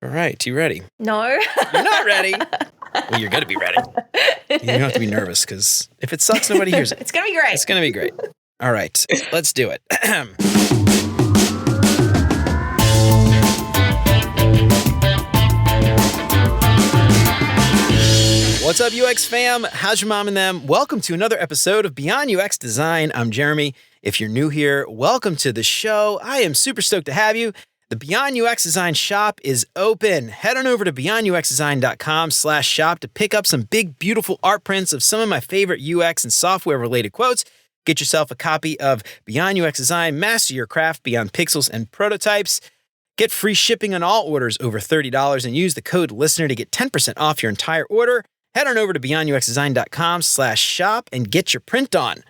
All right, you ready? No. You're not ready. Well, you're going to be ready. You don't have to be nervous because if it sucks, nobody hears it. It's going to be great. It's going to be great. All right, let's do it. What's up, UX fam? How's your mom and them? Welcome to another episode of Beyond UX Design. I'm Jeremy. If you're new here, welcome to the show. I am super stoked to have you. The Beyond UX Design shop is open. Head on over to beyonduxdesign.com/shop to pick up some big, beautiful art prints of some of my favorite UX and software-related quotes. Get yourself a copy of Beyond UX Design, Master Your Craft Beyond Pixels and Prototypes. Get free shipping on all orders over $30 and use the code LISTENER to get 10% off your entire order. Head on over to beyonduxdesign.com/shop and get your print on.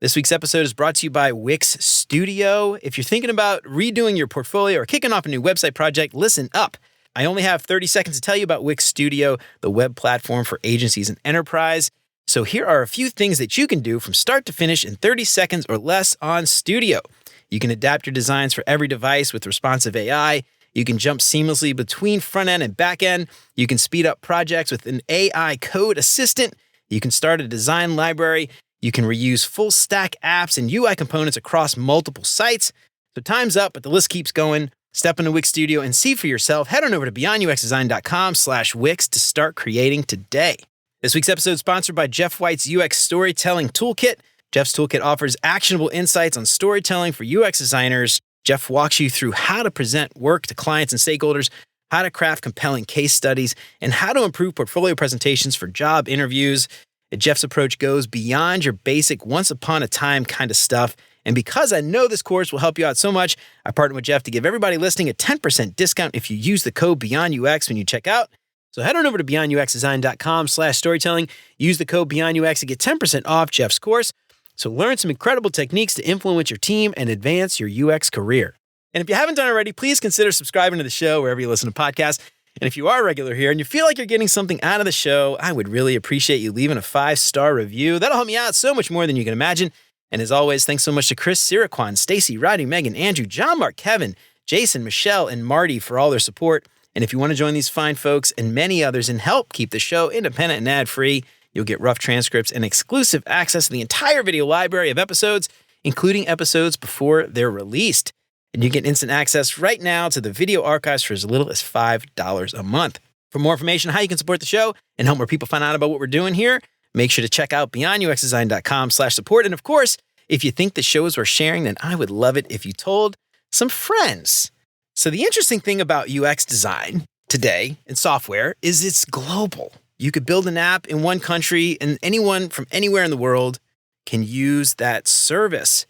This week's episode is brought to you by Wix Studio. If you're thinking about redoing your portfolio or kicking off a new website project, listen up. I only have 30 seconds to tell you about Wix Studio, the web platform for agencies and enterprise. So here are a few things that you can do from start to finish in 30 seconds or less on Studio. You can adapt your designs for every device with responsive AI. You can jump seamlessly between front end and back end. You can speed up projects with an AI code assistant. You can start a design library. You can reuse full stack apps and UI components across multiple sites. So time's up, but the list keeps going. Step into Wix Studio and see for yourself. Head on over to beyonduxdesign.com/Wix to start creating today. This week's episode is sponsored by Jeff White's UX Storytelling Toolkit. Jeff's toolkit offers actionable insights on storytelling for UX designers. Jeff walks you through how to present work to clients and stakeholders, how to craft compelling case studies, and how to improve portfolio presentations for job interviews. Jeff's approach goes beyond your basic once upon a time kind of stuff. And because I know this course will help you out so much, I partnered with Jeff to give everybody listening a 10% discount if you use the code BeyondUX when you check out. So head on over to beyonduxdesign.com/storytelling. Use the code BeyondUX to get 10% off Jeff's course. So learn some incredible techniques to influence your team and advance your UX career. And if you haven't done it already, please consider subscribing to the show wherever you listen to podcasts. And if you are a regular here and you feel like you're getting something out of the show, I would really appreciate you leaving a 5-star review. That'll help me out so much more than you can imagine. And as always, thanks so much to Chris, Siraquan, Stacy, Rodney, Megan, Andrew, John, Mark, Kevin, Jason, Michelle, and Marty for all their support. And if you want to join these fine folks and many others and help keep the show independent and ad-free, you'll get rough transcripts and exclusive access to the entire video library of episodes, including episodes before they're released. And you get instant access right now to the video archives for as little as $5 a month. For more information on how you can support the show and help more people find out about what we're doing here, make sure to check out beyonduxdesign.com/support. And of course, if you think the show is worth sharing, then I would love it if you told some friends. So the interesting thing about UX design today in software is it's global. You could build an app in one country and anyone from anywhere in the world can use that service.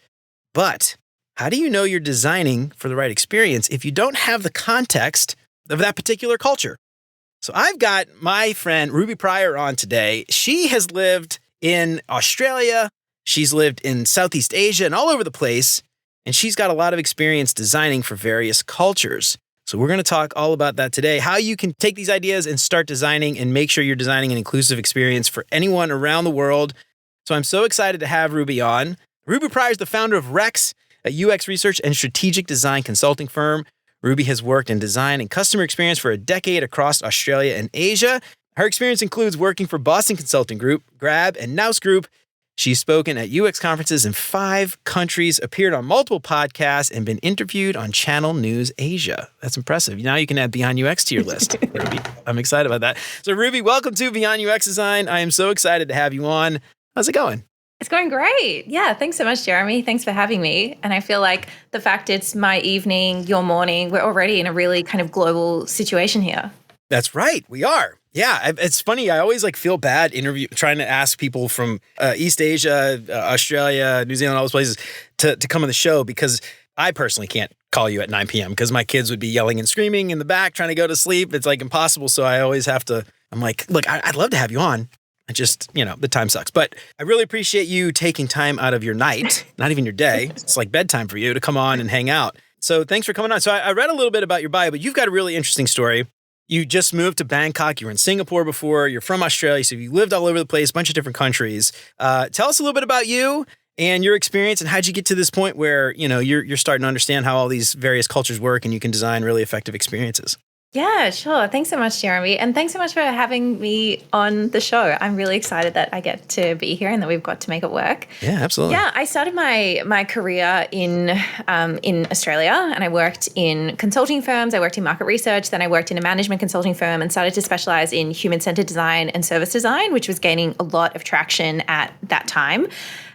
But how do you know you're designing for the right experience if you don't have the context of that particular culture? So I've got my friend Ruby Pryor on today. She has lived in Australia. She's lived in Southeast Asia and all over the place. And she's got a lot of experience designing for various cultures. So we're going to talk all about that today, how you can take these ideas and start designing and make sure you're designing an inclusive experience for anyone around the world. So I'm so excited to have Ruby on. Ruby Pryor is the founder of Rex, a UX research and strategic design consulting firm. Ruby has worked in design and customer experience for a decade across Australia and Asia. Her experience includes working for Boston Consulting Group, Grab, and Nous Group. She's spoken at UX conferences in 5 countries, appeared on multiple podcasts, and been interviewed on Channel News Asia. That's impressive. Now you can add Beyond UX to your list, Ruby. I'm excited about that. So Ruby, welcome to Beyond UX Design. I am so excited to have you on. How's it going? It's going great. Yeah, thanks so much, Jeremy. Thanks for having me. And I feel like the fact it's my evening, your morning, we're already in a really kind of global situation here. That's right. We are. Yeah, it's funny. I always feel bad trying to ask people from East Asia, Australia, New Zealand, all those places to come on the show because I personally can't call you at 9 p.m. because my kids would be yelling and screaming in the back trying to go to sleep. It's impossible. So I always have to, I'm like, look, I'd love to have you on. I just, the time sucks. But I really appreciate you taking time out of your night, not even your day. It's like bedtime for you to come on and hang out. So thanks for coming on. So I read a little bit about your bio, but you've got a really interesting story. You just moved to Bangkok. You were in Singapore before. You're from Australia. So you lived all over the place, a bunch of different countries. Tell us a little bit about you and your experience and how'd you get to this point where, you're starting to understand how all these various cultures work and you can design really effective experiences. Yeah, sure. Thanks so much, Jeremy. And thanks so much for having me on the show. I'm really excited that I get to be here and that we've got to make it work. Yeah, absolutely. Yeah, I started my career in Australia, and I worked in consulting firms. I worked in market research. Then I worked in a management consulting firm and started to specialize in human-centered design and service design, which was gaining a lot of traction at that time.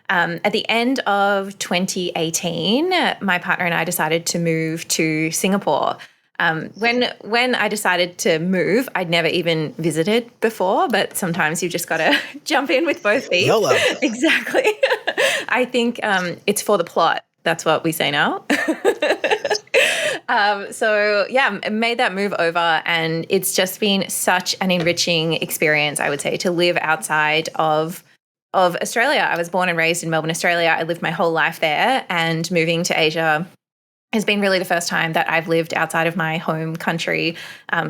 At the end of 2018, my partner and I decided to move to Singapore. When I decided to move, I'd never even visited before, but sometimes you've just got to jump in with both feet. YOLO. Exactly. I think it's for the plot. That's what we say now. So yeah, I made that move over, and it's just been such an enriching experience, I would say, to live outside of Australia. I was born and raised in Melbourne, Australia. I lived my whole life there, and moving to Asia has been really the first time that I've lived outside of my home country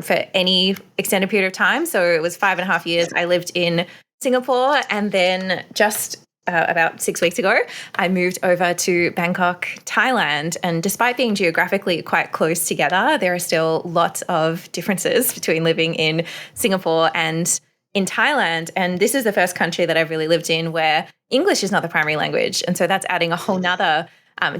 for any extended period of time. So it was 5.5 years. I lived in Singapore, and then just about 6 weeks ago, I moved over to Bangkok, Thailand. And despite being geographically quite close together, there are still lots of differences between living in Singapore and in Thailand. And this is the first country that I've really lived in where English is not the primary language. And so that's adding a whole nother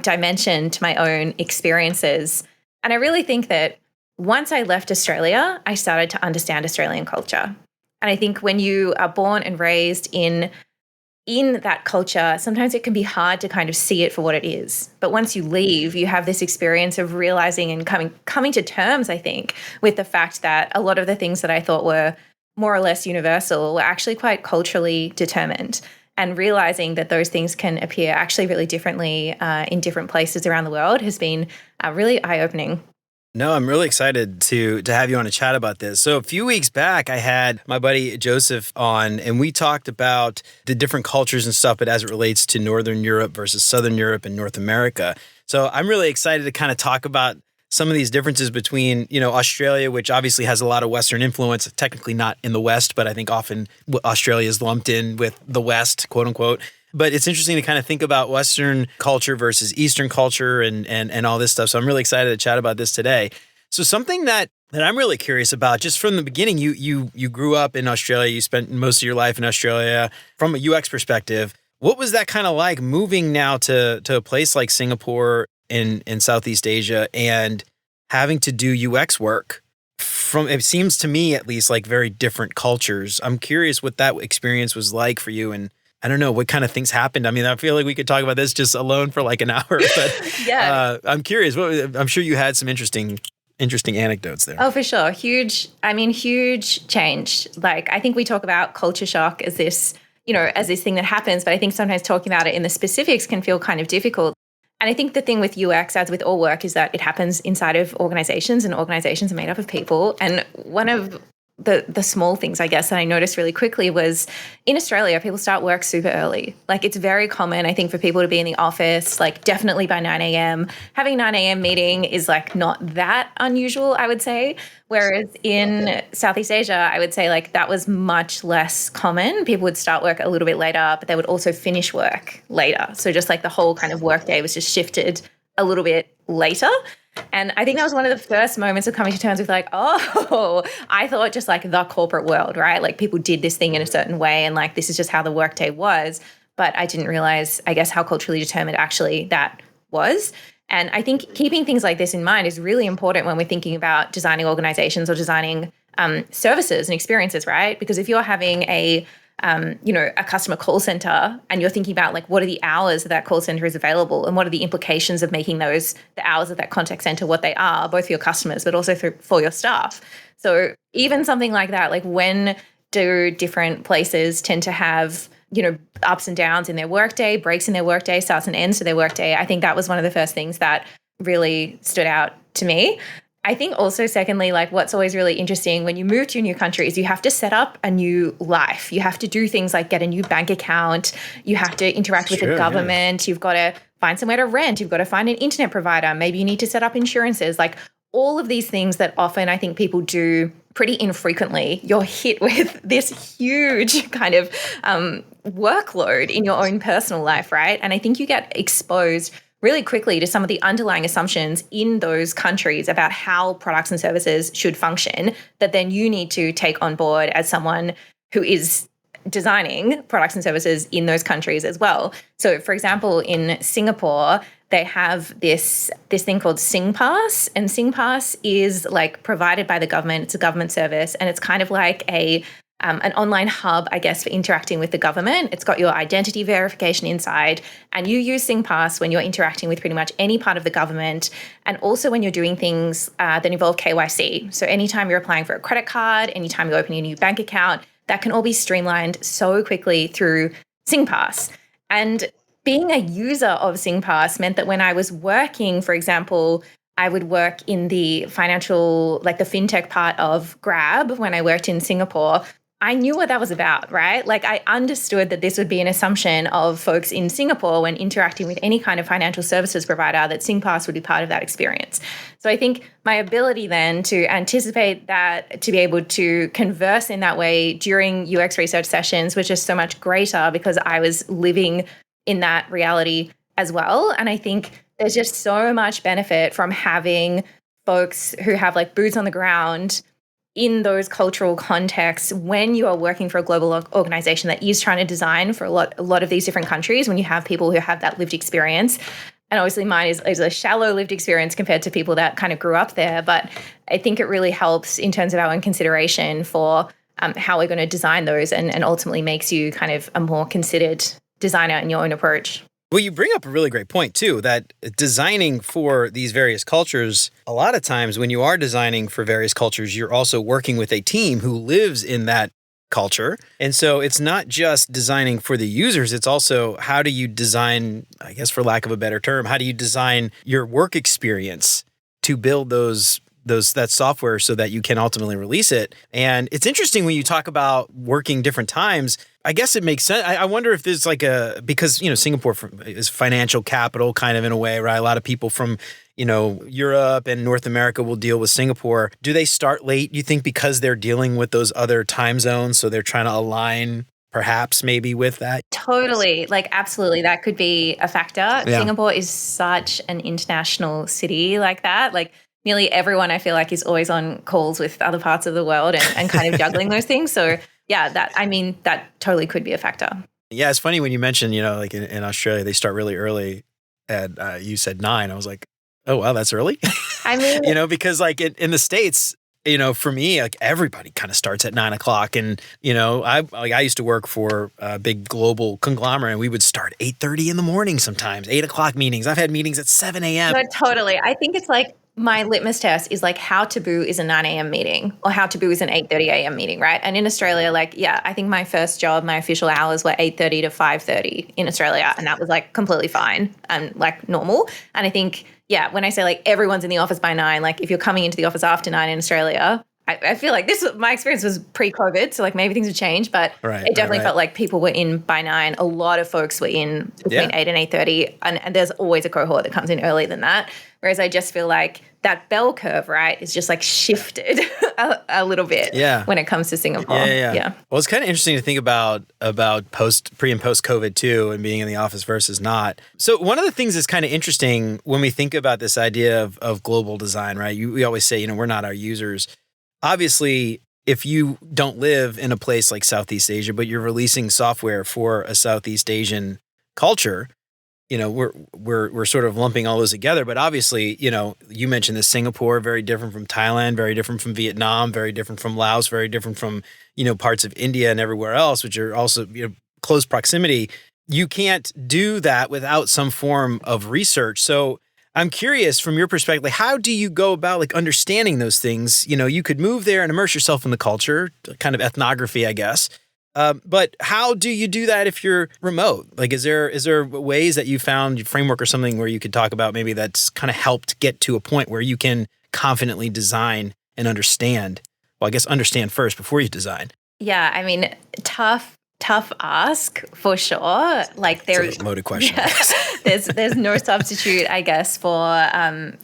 dimension to my own experiences. And I really think that once I left Australia, I started to understand Australian culture. And I think when you are born and raised in that culture, sometimes it can be hard to kind of see it for what it is. But once you leave, you have this experience of realizing and coming to terms, I think, with the fact that a lot of the things that I thought were more or less universal were actually quite culturally determined. And realizing that those things can appear actually really differently in different places around the world has been really eye-opening. No, I'm really excited to have you on a chat about this. So a few weeks back, I had my buddy Joseph on, and we talked about the different cultures and stuff, but as it relates to Northern Europe versus Southern Europe and North America. So I'm really excited to kind of talk about some of these differences between, Australia, which obviously has a lot of Western influence, technically not in the West, but I think often Australia is lumped in with the West, quote unquote. But it's interesting to kind of think about Western culture versus Eastern culture and all this stuff. So I'm really excited to chat about this today. So something that I'm really curious about, just from the beginning, you grew up in Australia, you spent most of your life in Australia. From a UX perspective, what was that kind of like moving now to a place like Singapore in Southeast Asia and having to do UX work from, it seems to me at least, like very different cultures. I'm curious what that experience was like for you, and I don't know what kind of things happened. I mean, I feel like we could talk about this just alone for like an hour, but Yeah. I'm curious. I'm sure you had some interesting anecdotes there. Oh, for sure. Huge change. Like, I think we talk about culture shock as this, as this thing that happens, but I think sometimes talking about it in the specifics can feel kind of difficult. And I think the thing with UX, as with all work, is that it happens inside of organizations, and organizations are made up of people. And one of the small things, I guess, that I noticed really quickly was in Australia, people start work super early. Like, it's very common, I think, for people to be in the office, like definitely by 9 a.m. Having a 9 a.m. meeting is like not that unusual, I would say. Whereas in Southeast Asia, I would say like that was much less common. People would start work a little bit later, but they would also finish work later. So just like the whole kind of work day was just shifted a little bit later. And I think that was one of the first moments of coming to terms with like, oh, I thought just like the corporate world, right? Like people did this thing in a certain way and like this is just how the workday was. But I didn't realize, I guess, how culturally determined actually that was. And I think keeping things like this in mind is really important when we're thinking about designing organizations or designing services and experiences, right? Because if you're having a customer call center and you're thinking about like what are the hours that call center is available and what are the implications of making those the hours of that contact center what they are, both for your customers but also for your staff. So even something like that, like when do different places tend to have ups and downs in their workday, breaks in their workday, starts and ends to their workday, I think that was one of the first things that really stood out to me. I think also, secondly, like what's always really interesting when you move to a new country is you have to set up a new life. You have to do things like get a new bank account. You have to interact with the government. Yeah. You've got to find somewhere to rent. You've got to find an internet provider. Maybe you need to set up insurances. Like all of these things that often I think people do pretty infrequently, you're hit with this huge kind of workload in your own personal life, right? And I think you get exposed really quickly to some of the underlying assumptions in those countries about how products and services should function that then you need to take on board as someone who is designing products and services in those countries as well. So, for example, in Singapore, they have this thing called SingPass, and SingPass is like provided by the government. It's a government service, and it's kind of like an online hub, I guess, for interacting with the government. It's got your identity verification inside, and you use SingPass when you're interacting with pretty much any part of the government, and also when you're doing things that involve KYC. So anytime you're applying for a credit card, anytime you're opening a new bank account, that can all be streamlined so quickly through SingPass. And being a user of SingPass meant that when I was working, for example, I would work in the financial, like the fintech part of Grab when I worked in Singapore. I knew what that was about, right? Like I understood that this would be an assumption of folks in Singapore when interacting with any kind of financial services provider, that SingPass would be part of that experience. So I think my ability then to anticipate that, to be able to converse in that way during UX research sessions was just so much greater because I was living in that reality as well. And I think there's just so much benefit from having folks who have like boots on the ground in those cultural contexts when you are working for a global organization that is trying to design for a lot of these different countries, when you have people who have that lived experience. And obviously mine is a shallow lived experience compared to people that kind of grew up there. But I think it really helps in terms of our own consideration for how we're going to design those and ultimately makes you kind of a more considered designer in your own approach. Well, you bring up a really great point, too, that designing for these various cultures, a lot of times when you are designing for various cultures, you're also working with a team who lives in that culture. And so it's not just designing for the users, it's also how do you design, I guess for lack of a better term, how do you design your work experience to build that software so that you can ultimately release it. And it's interesting when you talk about working different times. I guess it makes sense. I wonder if there's because, Singapore is financial capital kind of in a way, right? A lot of people from, Europe and North America will deal with Singapore. Do they start late, you think, because they're dealing with those other time zones? So they're trying to align perhaps maybe with that? Totally. Like, absolutely. That could be a factor. Yeah. Singapore is such an international city like that. Like, nearly everyone I feel like is always on calls with other parts of the world and kind of juggling those things. So yeah, that totally could be a factor. Yeah, it's funny when you mentioned, like in Australia, they start really early and you said 9. I was like, oh, wow, that's early. I mean, because like in the States, for me, like everybody kind of starts at 9 o'clock. And, I used to work for a big global conglomerate and we would start 8:30 in the morning sometimes, 8 o'clock meetings. I've had meetings at 7 a.m. No, totally. I think it's like, my litmus test is like how taboo is a 9 a.m. meeting or how taboo is an 8:30 a.m. meeting, right? And in Australia, I think my first job, my official hours were 8:30 to 5:30 in Australia. And that was like completely fine and like normal. And I think, when I say like everyone's in the office by 9, like if you're coming into the office after 9 in Australia, I feel like my experience was pre-COVID. So like maybe things have changed, but it definitely felt like people were in by 9. A lot of folks were in between 8 and 8:30. And there's always a cohort that comes in earlier than that. Whereas I just feel like that bell curve, right, is just like shifted a little bit when it comes to Singapore. Yeah. Well, it's kind of interesting to think about pre and post COVID too, and being in the office versus not. So one of the things that's kind of interesting when we think about this idea of global design, right? We always say, we're not our users. Obviously, if you don't live in a place like Southeast Asia, but you're releasing software for a Southeast Asian culture, we're sort of lumping all those together. But obviously, you mentioned this Singapore, very different from Thailand, very different from Vietnam, very different from Laos, very different from, parts of India and everywhere else, which are also, close proximity. You can't do that without some form of research. So I'm curious from your perspective, like, how do you go about like understanding those things? You could move there and immerse yourself in the culture, kind of ethnography, I guess. But how do you do that if you're remote? Like, is there ways that you found your framework or something where you could talk about maybe that's kind of helped get to a point where you can confidently design and understand? Well, I guess understand first before you design. Yeah, I mean, tough ask for sure. Like there's a loaded question. There's no substitute, I guess, for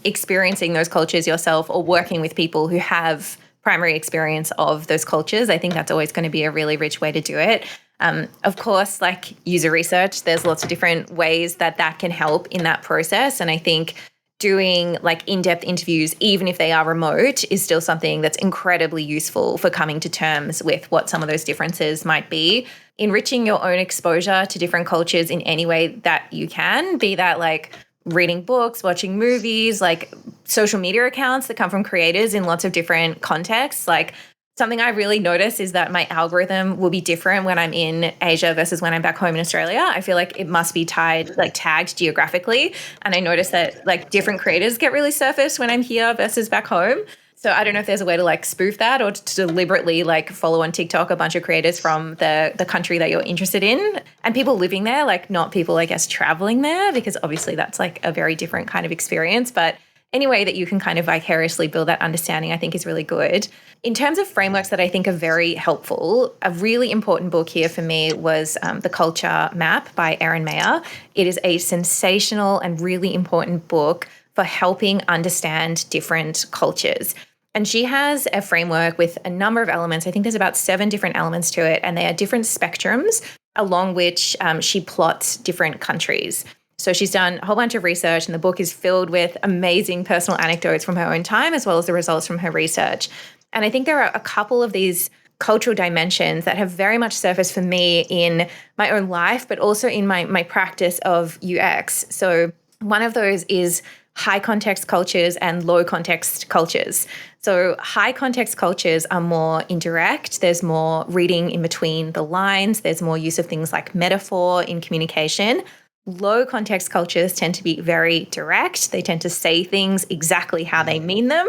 experiencing those cultures yourself or working with people who have primary experience of those cultures. I think that's always going to be a really rich way to do it. Of course, like user research, there's lots of different ways that can help in that process. And I think doing like in-depth interviews, even if they are remote, is still something that's incredibly useful for coming to terms with what some of those differences might be. Enriching your own exposure to different cultures in any way that you can, be that like reading books, watching movies, like social media accounts that come from creators in lots of different contexts. Like something I really notice is that my algorithm will be different when I'm in Asia versus when I'm back home in Australia. I feel like it must be tagged geographically. And I notice that like different creators get really surfaced when I'm here versus back home. So I don't know if there's a way to like spoof that or to deliberately like follow on TikTok a bunch of creators from the country that you're interested in and people living there, like not people, I guess, traveling there, because obviously that's like a very different kind of experience. But any way that you can kind of vicariously build that understanding, I think is really good. In terms of frameworks that I think are very helpful, a really important book here for me was The Culture Map by Erin Meyer. It is a sensational and really important book for helping understand different cultures. And she has a framework with a number of elements. I think there's about 7 different elements to it, and they are different spectrums along which she plots different countries. So she's done a whole bunch of research, and the book is filled with amazing personal anecdotes from her own time, as well as the results from her research. And I think there are a couple of these cultural dimensions that have very much surfaced for me in my own life, but also in my practice of UX. So one of those is high context cultures and low context cultures. So high context cultures are more indirect. There's more reading in between the lines. There's more use of things like metaphor in communication. Low context cultures tend to be very direct. They tend to say things exactly how they mean them.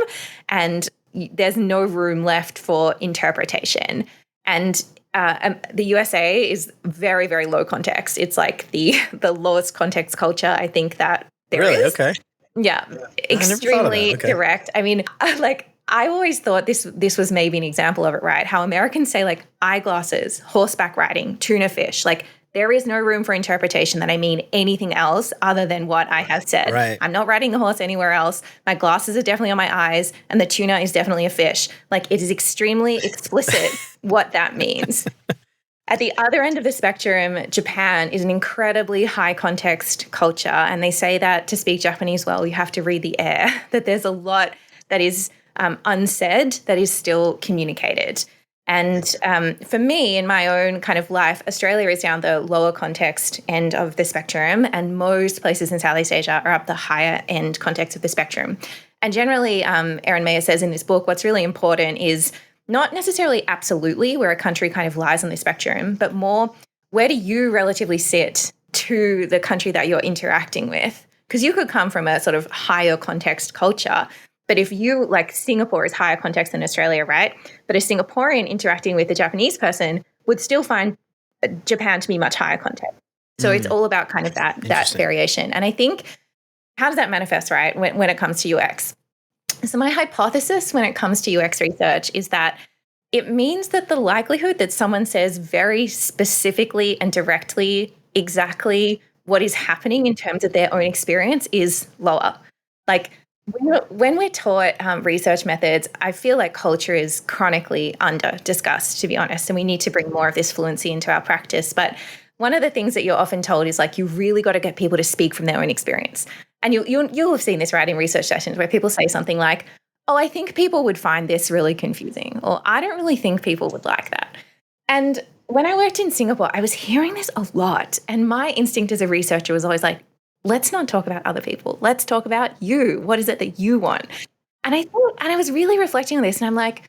And there's no room left for interpretation. And the USA is very, very low context. It's like the lowest context culture I think that there is. Really? Okay. Yeah, extremely direct. I mean, I always thought this was maybe an example of it, right? How Americans say like eyeglasses, horseback riding, tuna fish. Like there is no room for interpretation that I mean anything else other than what I have said. Right. I'm not riding the horse anywhere else. My glasses are definitely on my eyes, and the tuna is definitely a fish. Like it is extremely explicit what that means. At the other end of the spectrum, Japan is an incredibly high context culture. And they say that to speak Japanese well, you have to read the air, that there's a lot that is unsaid that is still communicated. And for me, in my own kind of life, Australia is down the lower context end of the spectrum, and most places in Southeast Asia are up the higher end context of the spectrum. And generally, Erin Meyer says in this book, what's really important is not necessarily absolutely where a country kind of lies on the spectrum, but more where do you relatively sit to the country that you're interacting with? Because you could come from a sort of higher context culture, but if you, like Singapore is higher context than Australia, right? But a Singaporean interacting with a Japanese person would still find Japan to be much higher context. So it's all about kind of that variation. And I think, how does that manifest, right, when it comes to UX? So my hypothesis when it comes to UX research is that it means that the likelihood that someone says very specifically and directly exactly what is happening in terms of their own experience is lower. Like when we're taught research methods, I feel like culture is chronically under discussed, to be honest, and we need to bring more of this fluency into our practice. But one of the things that you're often told is like, you really got to get people to speak from their own experience. And you'll have seen this, right, in research sessions where people say something like, oh, I think people would find this really confusing, or I don't really think people would like that. And when I worked in Singapore, I was hearing this a lot. And my instinct as a researcher was always like, let's not talk about other people. Let's talk about you. What is it that you want? And I was really reflecting on this, and I'm like,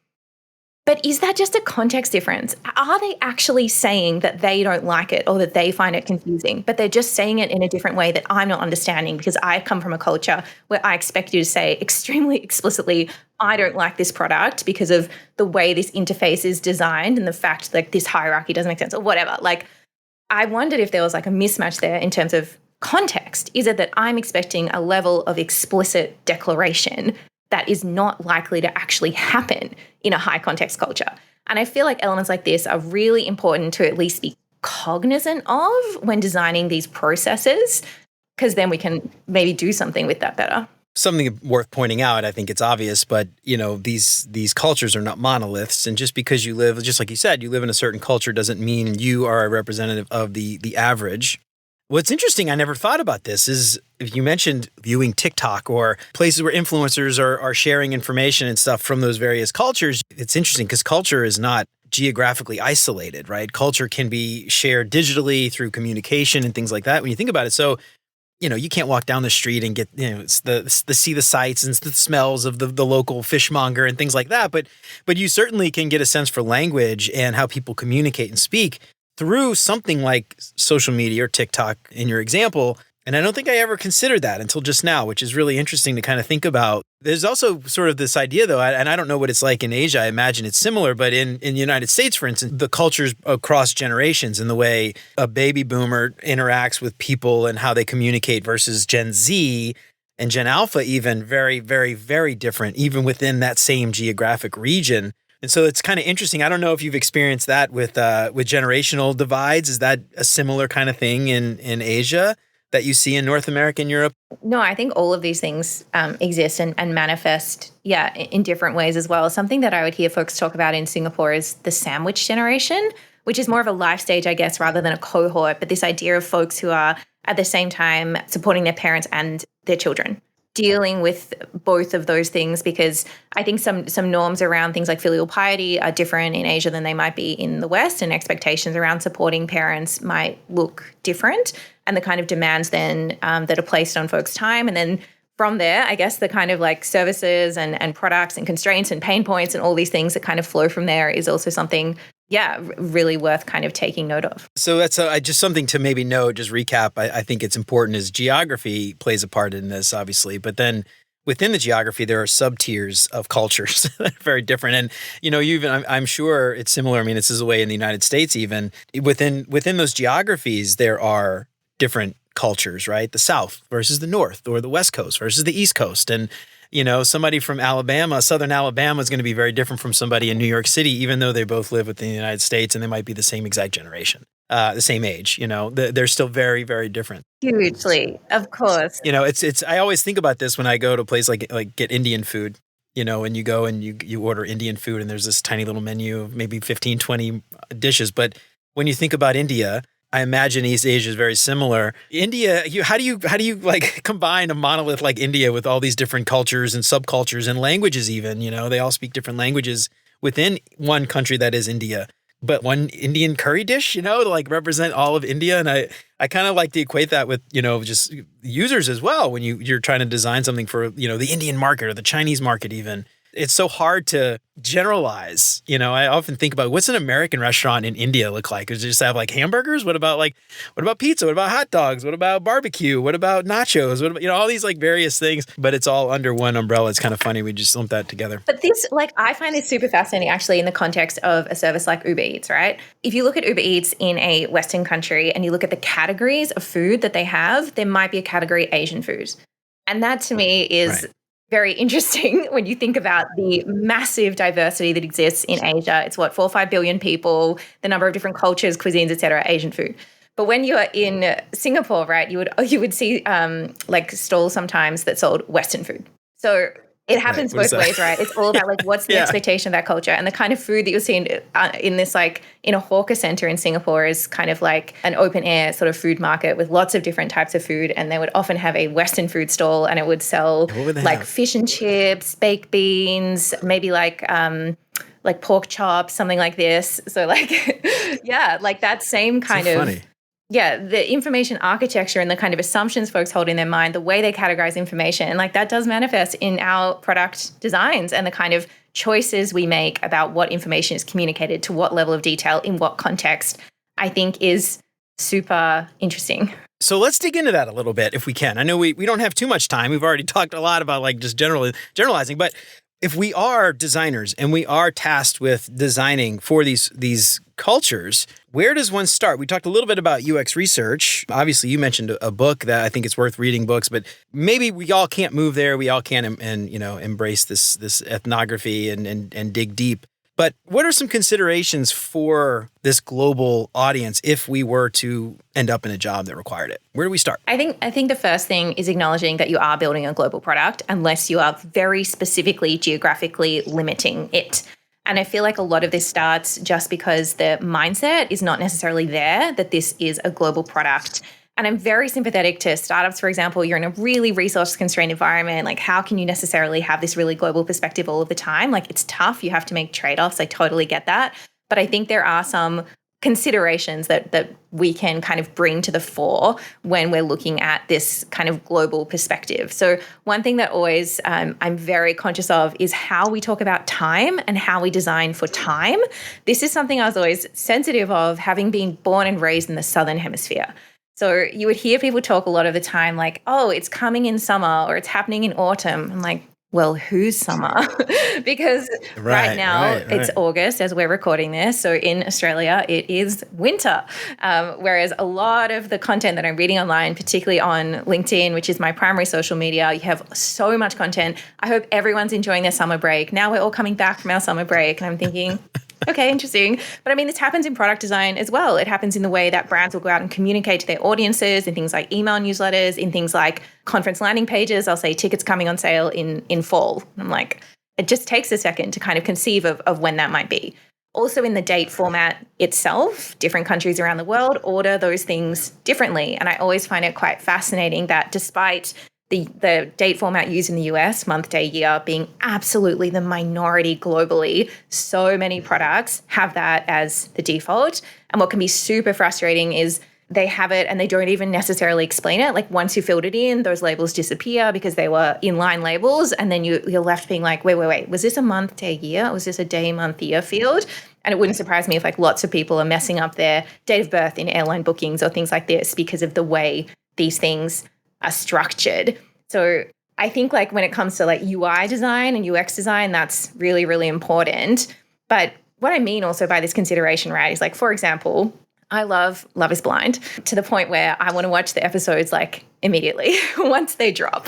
but is that just a context difference? Are they actually saying that they don't like it or that they find it confusing, but they're just saying it in a different way that I'm not understanding because I come from a culture where I expect you to say extremely explicitly, I don't like this product because of the way this interface is designed and the fact like this hierarchy doesn't make sense or whatever. Like, I wondered if there was like a mismatch there in terms of context. Is it that I'm expecting a level of explicit declaration that is not likely to actually happen in a high context culture? And I feel like elements like this are really important to at least be cognizant of when designing these processes, because then we can maybe do something with that better. something worth pointing out. I think it's obvious, but these cultures are not monoliths, and just because you live, just like you said, you live in a certain culture doesn't mean you are a representative of the average. What's interesting, I never thought about this, is if you mentioned viewing TikTok or places where influencers are sharing information and stuff from those various cultures. It's interesting because culture is not geographically isolated, right? Culture can be shared digitally through communication and things like that when you think about it. So, you can't walk down the street and get, it's the see the sights and the smells of the local fishmonger and things like that. But you certainly can get a sense for language and how people communicate and speak through something like social media or TikTok in your example. And I don't think I ever considered that until just now, which is really interesting to kind of think about. There's also sort of this idea, though, and I don't know what it's like in Asia. I imagine it's similar, but in the United States, for instance, the cultures across generations and the way a baby boomer interacts with people and how they communicate versus Gen Z and Gen Alpha, even very, very, very different, even within that same geographic region. And so it's kind of interesting. I don't know if you've experienced that with generational divides. Is that a similar kind of thing in Asia that you see in North America and Europe? No, I think all of these things exist and manifest, in different ways as well. Something that I would hear folks talk about in Singapore is the sandwich generation, which is more of a life stage, I guess, rather than a cohort. But this idea of folks who are at the same time supporting their parents and their children, dealing with both of those things, because I think some norms around things like filial piety are different in Asia than they might be in the West, and expectations around supporting parents might look different, and the kind of demands then that are placed on folks' time. And then from there, I guess the kind of like services and products and constraints and pain points and all these things that kind of flow from there is also something really worth kind of taking note of. So that's just something to maybe know, just recap. I think it's important is geography plays a part in this, obviously, but then within the geography, there are sub-tiers of cultures that are very different. And, I'm sure it's similar. I mean, this is the way in the United States, even within those geographies, there are different cultures, right? The South versus the North, or the West Coast versus the East Coast. And somebody from Alabama, Southern Alabama, is going to be very different from somebody in New York City, even though they both live within the United States and they might be the same exact generation, the same age. They're still very, very different. Hugely, of course. It's. I always think about this when I go to a place like get Indian food. And you go and you order Indian food, and there's this tiny little menu of maybe 15, 20 dishes. But when you think about India, I imagine East Asia is very similar. India, how do you like combine a monolith like India with all these different cultures and subcultures and languages even? They all speak different languages within one country that is India. But one Indian curry dish, to like represent all of India. And I kind of like to equate that with, just users as well when you're trying to design something for, the Indian market or the Chinese market even. It's so hard to generalize. I often think about what's an American restaurant in India look like? Does it just have like hamburgers? What about pizza? What about hot dogs? What about barbecue? What about nachos? What about, all these like various things, but it's all under one umbrella. It's kind of funny. We just lumped that together. But this, I find this super fascinating actually in the context of a service like Uber Eats, right? If you look at Uber Eats in a Western country and you look at the categories of food that they have, there might be a category Asian food. And that to me is very interesting when you think about the massive diversity that exists in Asia. It's 4 or 5 billion people, the number of different cultures, cuisines, et cetera, Asian food. But when you are in Singapore, right, you would see stalls sometimes that sold Western food. So it happens both ways, right? It's all about what's the expectation of that culture, and the kind of food that you're seeing in this in a hawker center in Singapore is kind of like an open air sort of food market with lots of different types of food, and they would often have a Western food stall, and it would sell fish and chips, baked beans, maybe like pork chops, something like this. So that same kind of funny. Yeah, the information architecture and the kind of assumptions folks hold in their mind, the way they categorize information, and that does manifest in our product designs and the kind of choices we make about what information is communicated to what level of detail in what context, I think is super interesting. So let's dig into that a little bit if we can. I know we don't have too much time. We've already talked a lot about just generalizing, but if we are designers and we are tasked with designing for these cultures, where does one start? We talked a little bit about UX research. Obviously, you mentioned a book that I think it's worth reading books, but maybe we all can't move there. We all can't embrace this ethnography and dig deep. But what are some considerations for this global audience if we were to end up in a job that required it? Where do we start? I think the first thing is acknowledging that you are building a global product unless you are very specifically geographically limiting it. And I feel like a lot of this starts just because the mindset is not necessarily there that this is a global product. And I'm very sympathetic to startups, for example. You're in a really resource-constrained environment. Like, how can you necessarily have this really global perspective all of the time? Like, it's tough. You have to make trade-offs. I totally get that. But I think there are some considerations that we can kind of bring to the fore when we're looking at this kind of global perspective. So one thing that always I'm very conscious of is how we talk about time and how we design for time. This is something I was always sensitive of, having been born and raised in the Southern Hemisphere. So you would hear people talk a lot of the time like, oh, it's coming in summer or it's happening in autumn. I'm like, well, whose summer? Because right now it's August as we're recording this. So in Australia, it is winter. Whereas a lot of the content that I'm reading online, particularly on LinkedIn, which is my primary social media, you have so much content. I hope everyone's enjoying their summer break. Now we're all coming back from our summer break and I'm thinking, okay, interesting. But I mean, this happens in product design as well. It happens in the way that brands will go out and communicate to their audiences in things like email newsletters, in things like conference landing pages. I'll say tickets coming on sale in fall. I'm like, it just takes a second to kind of conceive of when that might be. Also in the date format itself, different countries around the world order those things differently. And I always find it quite fascinating that despite the date format used in the US, month, day, year, being absolutely the minority globally, so many products have that as the default. And what can be super frustrating is they have it and they don't even necessarily explain it. Like once you filled it in, those labels disappear because they were inline labels. And then you're left being like, wait, was this a month, day, year? Was this a day, month, year field? And it wouldn't surprise me if like lots of people are messing up their date of birth in airline bookings or things like this because of the way these things are structured. So I think like when it comes to like UI design and UX design, that's really, really important. But what I mean also by this consideration, right, is like, for example, I love Love is Blind to the point where I want to watch the episodes like immediately once they drop.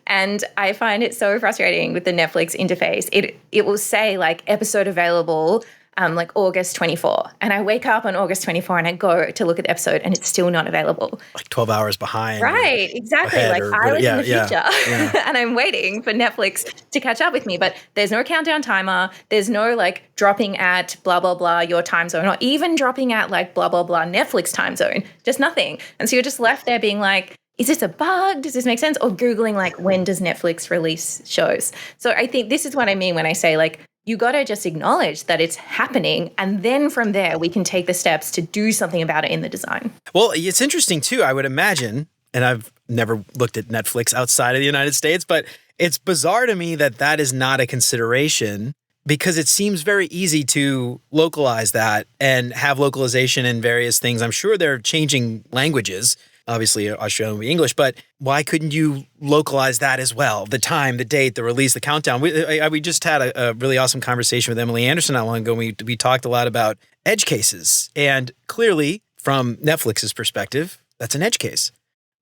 And I find it so frustrating with the Netflix interface. It will say like episode available like August 24. And I wake up on August 24 and I go to look at the episode and it's still not available. Like 12 hours behind. Right, exactly. Like I was in the future and I'm waiting for Netflix to catch up with me. But there's no countdown timer. There's no like dropping at blah, blah, blah, your time zone, or even dropping at like blah, blah, blah, Netflix time zone. Just nothing. And so you're just left there being like, is this a bug? Does this make sense? Or Googling like, when does Netflix release shows? So I think this is what I mean when I say like, you got to just acknowledge that it's happening. And then from there, we can take the steps to do something about it in the design. Well, it's interesting too, I would imagine, and I've never looked at Netflix outside of the United States, but it's bizarre to me that that is not a consideration because it seems very easy to localize that and have localization in various things. I'm sure they're changing languages. Obviously, Australian will be English, but why couldn't you localize that as well? The time, the date, the release, the countdown. We just had a really awesome conversation with Emily Anderson not long ago. We talked a lot about edge cases. And clearly, from Netflix's perspective, that's an edge case.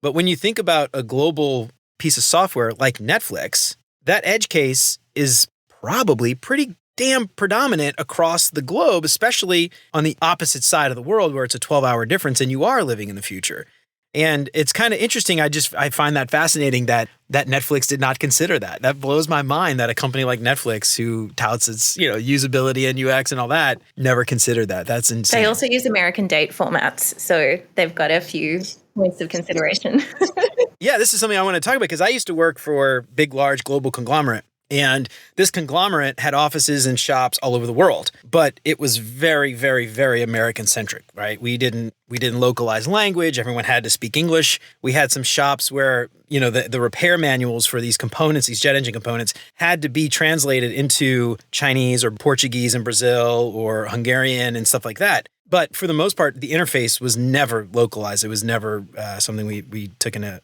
But when you think about a global piece of software like Netflix, that edge case is probably pretty damn predominant across the globe, especially on the opposite side of the world where it's a 12-hour difference and you are living in the future. And it's kind of interesting. I find that fascinating that Netflix did not consider that. That blows my mind that a company like Netflix, who touts its usability and UX and all that, never considered that. That's insane. They also use American date formats, so they've got a few points of consideration. Yeah, this is something I want to talk about because I used to work for big, large global conglomerate. And this conglomerate had offices and shops all over the world, but it was very, very, very American-centric, right? We didn't localize language. Everyone had to speak English. We had some shops where, the repair manuals for these components, these jet engine components, had to be translated into Chinese or Portuguese in Brazil or Hungarian and stuff like that. But for the most part, the interface was never localized. It was never something we took into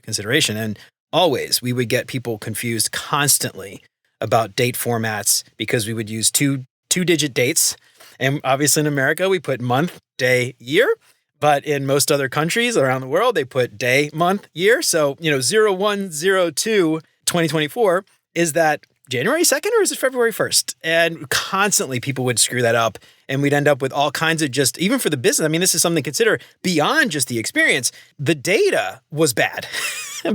consideration. And always, we would get people confused constantly about date formats because we would use two-digit dates. And obviously in America, we put month, day, year. But in most other countries around the world, they put day, month, year. So, 0102 2024 is that January 2nd or is it February 1st? And constantly people would screw that up and we'd end up with all kinds of just, even for the business, I mean, this is something to consider beyond just the experience. The data was bad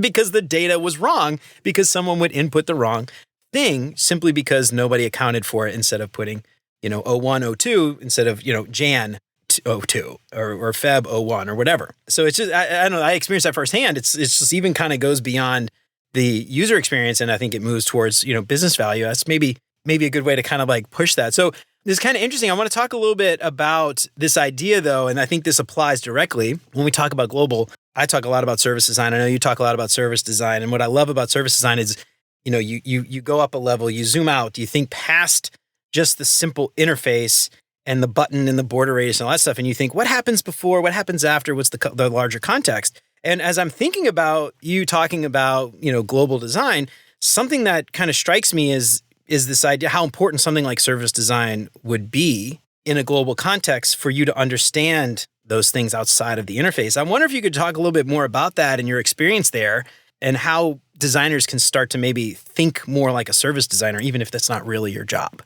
because the data was wrong because someone would input the wrong thing simply because nobody accounted for it instead of putting, '01, '02 instead of, Jan '02 or Feb '01 or whatever. So it's just, I don't know, I experienced that firsthand. It's just even kind of goes beyond the user experience. And I think it moves towards, business value. That's maybe a good way to kind of like push that. So this is kind of interesting. I want to talk a little bit about this idea though. And I think this applies directly when we talk about global. I talk a lot about service design. I know you talk a lot about service design. And what I love about service design is, you go up a level, you zoom out, you think past just the simple interface and the button and the border radius and all that stuff. And you think, what happens before, what happens after, what's the larger context? And as I'm thinking about you talking about, global design, something that kind of strikes me is this idea, how important something like service design would be in a global context for you to understand those things outside of the interface. I wonder if you could talk a little bit more about that and your experience there and how designers can start to maybe think more like a service designer, even if that's not really your job.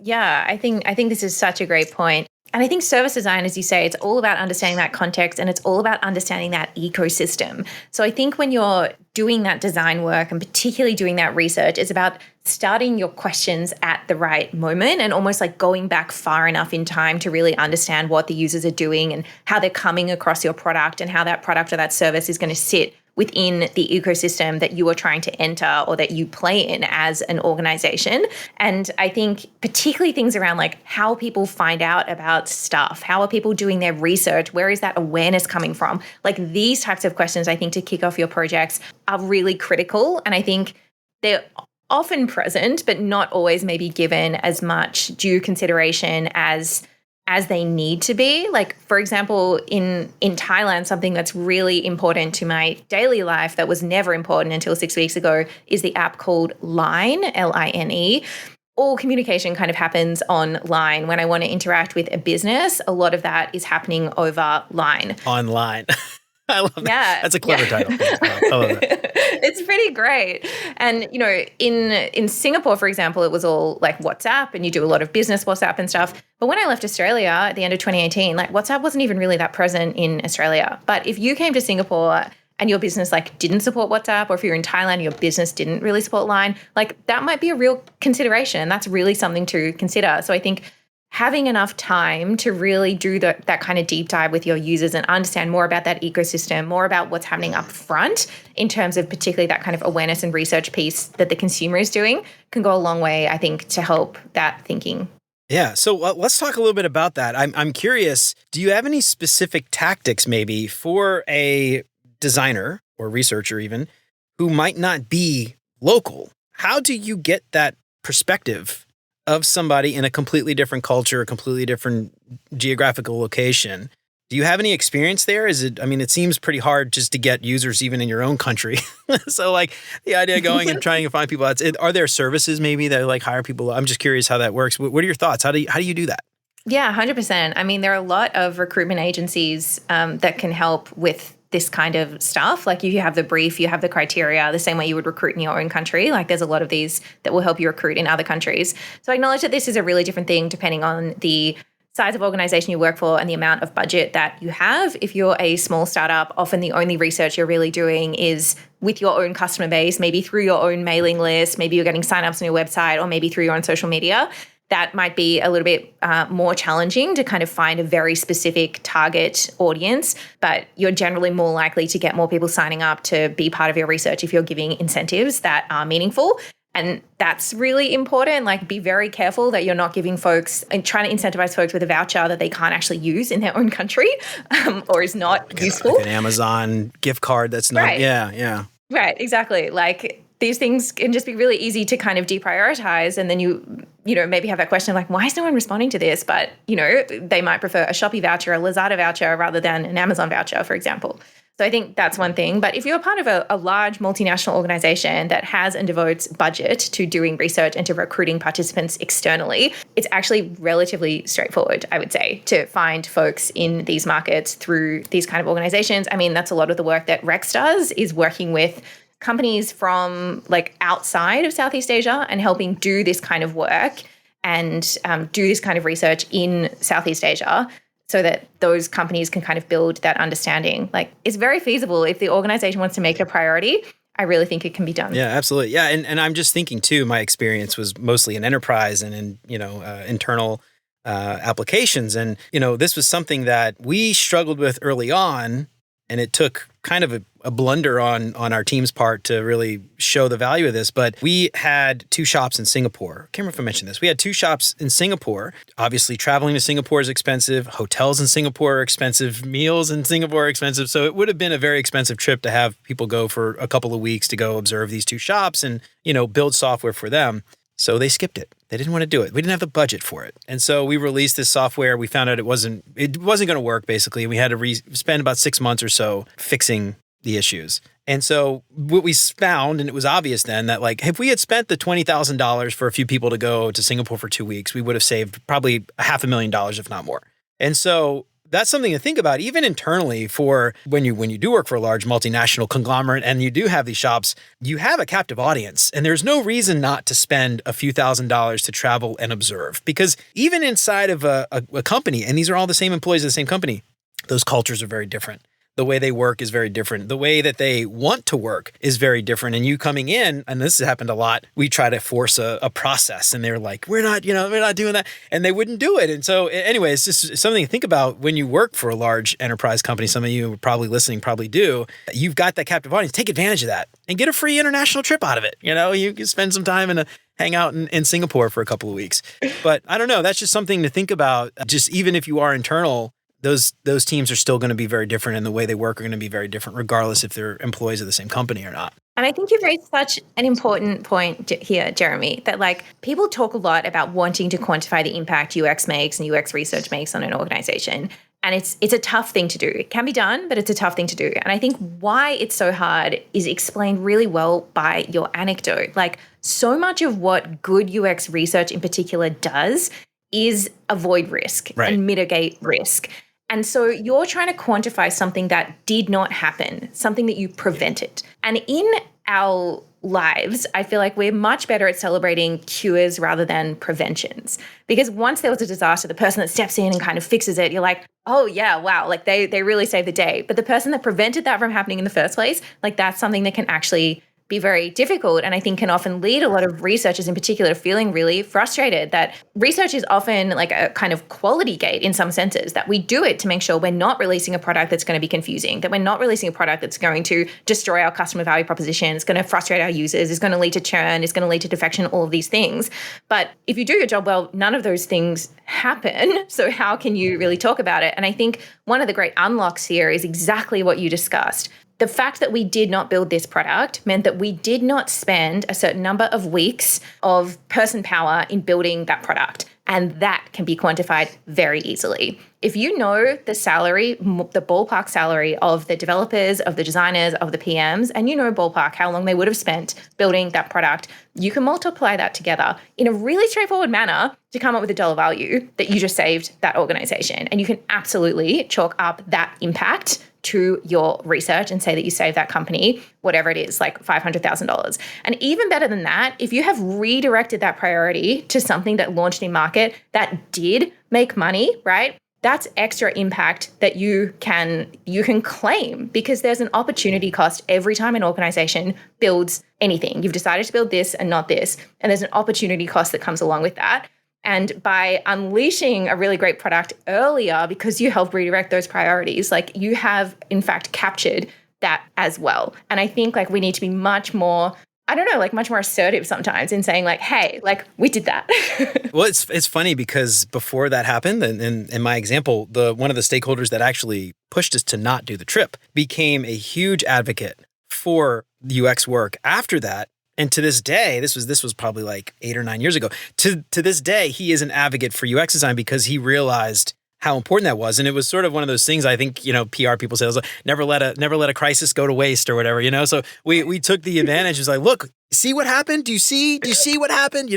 Yeah, I think this is such a great point. And I think service design, as you say, it's all about understanding that context and it's all about understanding that ecosystem. So I think when you're doing that design work and particularly doing that research, it's about starting your questions at the right moment and almost like going back far enough in time to really understand what the users are doing and how they're coming across your product and how that product or that service is going to sit within the ecosystem that you are trying to enter or that you play in as an organization. And I think particularly things around like how people find out about stuff, how are people doing their research, where is that awareness coming from? Like these types of questions, I think, to kick off your projects are really critical. And I think they're often present, but not always maybe given as much due consideration as they need to be. Like, for example, in Thailand, something that's really important to my daily life that was never important until 6 weeks ago is the app called Line, Line. All communication kind of happens online. When I want to interact with a business, a lot of that is happening over Line. Online. I love that. Yeah. That's a clever title. I love that. It's pretty great. And, in Singapore, for example, it was all like WhatsApp and you do a lot of business WhatsApp and stuff. But when I left Australia at the end of 2018, like WhatsApp wasn't even really that present in Australia. But if you came to Singapore and your business like didn't support WhatsApp, or if you're in Thailand and your business didn't really support Line, like that might be a real consideration. And that's really something to consider. So I think having enough time to really do that kind of deep dive with your users and understand more about that ecosystem, more about what's happening up front in terms of particularly that kind of awareness and research piece that the consumer is doing can go a long way, I think, to help that thinking. Yeah. So let's talk a little bit about that. I'm curious, do you have any specific tactics maybe for a designer or researcher even who might not be local? How do you get that perspective of somebody in a completely different culture, a completely different geographical location? Do you have any experience there? It seems pretty hard just to get users even in your own country. So like the idea of going and trying to find people, are there services maybe that like hire people? I'm just curious how that works. What are your thoughts? How do you do that? Yeah, 100%. There are a lot of recruitment agencies that can help with this kind of stuff. Like you have the brief, you have the criteria, the same way you would recruit in your own country. Like there's a lot of these that will help you recruit in other countries. So I acknowledge that this is a really different thing depending on the size of organization you work for and the amount of budget that you have. If you're a small startup, often the only research you're really doing is with your own customer base, maybe through your own mailing list, maybe you're getting signups on your website, or maybe through your own social media. That might be a little bit more challenging to kind of find a very specific target audience, but you're generally more likely to get more people signing up to be part of your research if you're giving incentives that are meaningful. And that's really important. Like be very careful that you're not giving folks and trying to incentivize folks with a voucher that they can't actually use in their own country or is not useful. Like an Amazon gift card that's not, right. Yeah. Right, exactly. Like these things can just be really easy to kind of deprioritize. And then you maybe have that question of like, why is no one responding to this? But, they might prefer a Shopee voucher, a Lazada voucher rather than an Amazon voucher, for example. So I think that's one thing. But if you're part of a large multinational organization that has and devotes budget to doing research and to recruiting participants externally, it's actually relatively straightforward, I would say, to find folks in these markets through these kind of organizations. That's a lot of the work that Rex does, is working with companies from like outside of Southeast Asia and helping do this kind of work and do this kind of research in Southeast Asia so that those companies can kind of build that understanding. Like, it's very feasible. If the organization wants to make it a priority, I really think it can be done. Yeah, absolutely. Yeah. And I'm just thinking too, my experience was mostly in enterprise and in, internal applications. And, this was something that we struggled with early on, and it took kind of a blunder on our team's part to really show the value of this. But we had 2 shops in Singapore. I can't remember if I mentioned this. We had 2 shops in Singapore. Obviously, traveling to Singapore is expensive. Hotels in Singapore are expensive. Meals in Singapore are expensive. So it would have been a very expensive trip to have people go for a couple of weeks to go observe these 2 shops and, build software for them. So they skipped it. They didn't want to do it. We didn't have the budget for it. And so we released this software. We found out it wasn't going to work, basically. We had to spend about 6 months or so fixing the issues. And so what we found, and it was obvious then, that like if we had spent the $20,000 for a few people to go to Singapore for 2 weeks, we would have saved probably $500,000, if not more. And so that's something to think about, even internally, for when you do work for a large multinational conglomerate and you do have these shops, you have a captive audience, and there's no reason not to spend a few $1,000s to travel and observe. Because even inside of a company, and these are all the same employees of the same company, those cultures are very different. The way they work is very different. The way that they want to work is very different. And you coming in, and this has happened a lot, we try to force a process, and they're like, we're not doing that. And they wouldn't do it. And so anyway, it's just something to think about when you work for a large enterprise company. Some of you are probably listening, probably do. You've got that captive audience. Take advantage of that and get a free international trip out of it. You can spend some time and hang out in Singapore for a couple of weeks. But I don't know. That's just something to think about. Just even if you are internal, those teams are still going to be very different, and the way they work are going to be very different, regardless if they're employees of the same company or not. And I think you've raised such an important point here, Jeremy, that like people talk a lot about wanting to quantify the impact UX makes and UX research makes on an organization. And it's a tough thing to do. It can be done, but it's a tough thing to do. And I think why it's so hard is explained really well by your anecdote. Like, so much of what good UX research in particular does is avoid risk and mitigate risk. And so you're trying to quantify something that did not happen, something that you prevented. And in our lives, I feel like we're much better at celebrating cures rather than preventions. Because once there was a disaster, the person that steps in and kind of fixes it, you're like, oh yeah, wow, like they really saved the day. But the person that prevented that from happening in the first place, like that's something that can actually be very difficult, and I think can often lead a lot of researchers in particular feeling really frustrated that research is often like a kind of quality gate in some senses, that we do it to make sure we're not releasing a product that's going to be confusing, that we're not releasing a product that's going to destroy our customer value proposition, it's going to frustrate our users, it's going to lead to churn, it's going to lead to defection, all of these things. But if you do your job well, none of those things happen. So how can you really talk about it? And I think one of the great unlocks here is exactly what you discussed. The fact that we did not build this product meant that we did not spend a certain number of weeks of person power in building that product. And that can be quantified very easily. If you know the salary, the ballpark salary of the developers, of the designers, of the PMs, and you know ballpark how long they would have spent building that product, you can multiply that together in a really straightforward manner to come up with a dollar value that you just saved that organization. And you can absolutely chalk up that impact to your research and say that you saved that company, whatever it is, like $500,000. And even better than that, if you have redirected that priority to something that launched in market that did make money, right? That's extra impact that you can claim, because there's an opportunity cost every time an organization builds anything. You've decided to build this and not this, and there's an opportunity cost that comes along with that. And by unleashing a really great product earlier, because you helped redirect those priorities, like you have in fact captured that as well. And I think like we need to be much more, I don't know, like much more assertive sometimes in saying like, hey, like we did that. Well, it's funny because before that happened, and in my example, one of the stakeholders that actually pushed us to not do the trip became a huge advocate for the UX work after that. And to this day, this was probably like 8 or 9 years ago. To this day, he is an advocate for UX design because he realized how important that was. And it was sort of one of those things, I think, PR people say, never let a crisis go to waste or whatever, So we took the advantage. It's like, look, see what happened? Do you see what happened?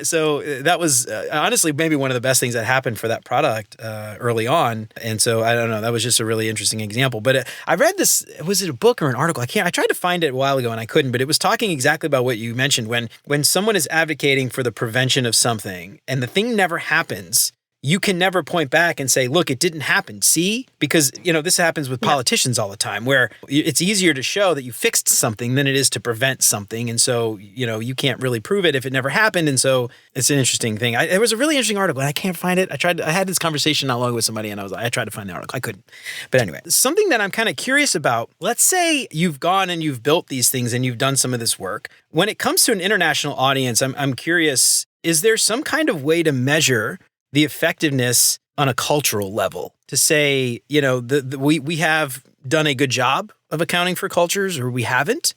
So that was honestly maybe one of the best things that happened for that product early on. And so I don't know, that was just a really interesting example. But I read this, was it a book or an article? I tried to find it a while ago and I couldn't, but it was talking exactly about what you mentioned. When someone is advocating for the prevention of something and the thing never happens, you can never point back and say, look, it didn't happen. See? Because, this happens with politicians all the time, where it's easier to show that you fixed something than it is to prevent something. And so, you can't really prove it if it never happened. And so it's an interesting thing. It was a really interesting article and I can't find it. I had this conversation not long ago with somebody and I tried to find the article. I couldn't. But anyway, something that I'm kind of curious about, let's say you've gone and you've built these things and you've done some of this work. When it comes to an international audience, I'm curious, is there some kind of way to measure the effectiveness on a cultural level to say, we have done a good job of accounting for cultures or we haven't?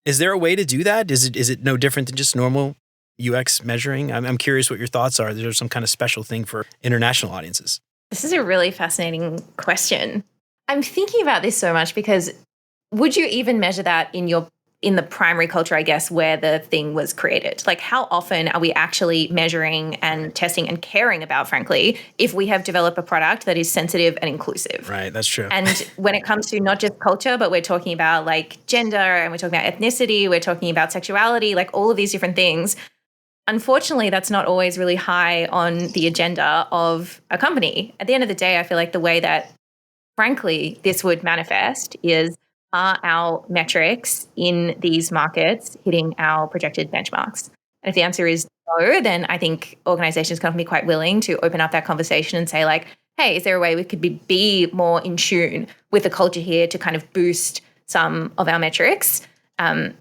Is there a way to do that? Is it no different than just normal UX measuring? I'm curious what your thoughts are. Is there some kind of special thing for international audiences? This is a really fascinating question. I'm thinking about this so much because would you even measure that in the primary culture, I guess, where the thing was created? Like, how often are we actually measuring and testing and caring about, frankly, if we have developed a product that is sensitive and inclusive? Right, that's true. And when it comes to not just culture, but we're talking about like gender and we're talking about ethnicity, we're talking about sexuality, like all of these different things. Unfortunately, that's not always really high on the agenda of a company. At the end of the day, I feel like the way that, frankly, this would manifest is, are our metrics in these markets hitting our projected benchmarks? And if the answer is no, then I think organizations can be quite willing to open up that conversation and say like, hey, is there a way we could be more in tune with the culture here to kind of boost some of our metrics? And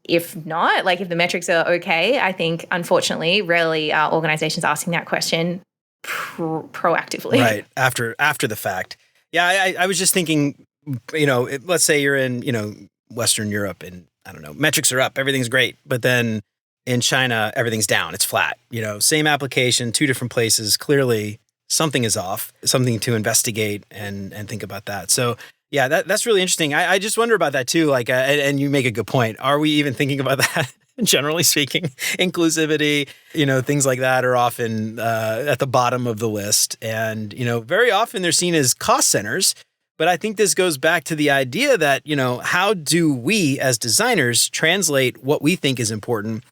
if not, like if the metrics are okay, I think unfortunately, rarely are organizations asking that question proactively. Right, after the fact. Yeah, I was just thinking, let's say you're in, Western Europe and I don't know, metrics are up, everything's great. But then in China, everything's down, it's flat. Same application, two different places. Clearly something is off, something to investigate and think about that. So yeah, that's really interesting. I just wonder about that too. Like, and you make a good point. Are we even thinking about that? Generally speaking, inclusivity, things like that are often at the bottom of the list. And, very often they're seen as cost centers. But I think this goes back to the idea that, how do we as designers translate what we think is important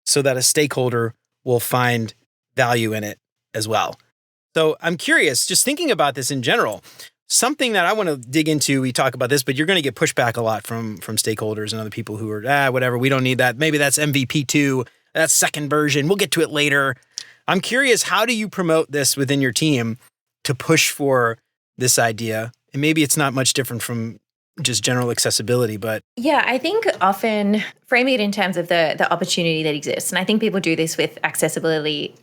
so that a stakeholder will find value in it as well? So I'm curious, just thinking about this in general, something that I want to dig into, we talk about this, but you're going to get pushback a lot from stakeholders and other people who are, whatever, we don't need that. Maybe that's MVP 2, that's second version, we'll get to it later. I'm curious, how do you promote this within your team to push for this idea? And maybe it's not much different from just general accessibility, but... Yeah, I think often framing it in terms of the opportunity that exists. And I think people do this with accessibility,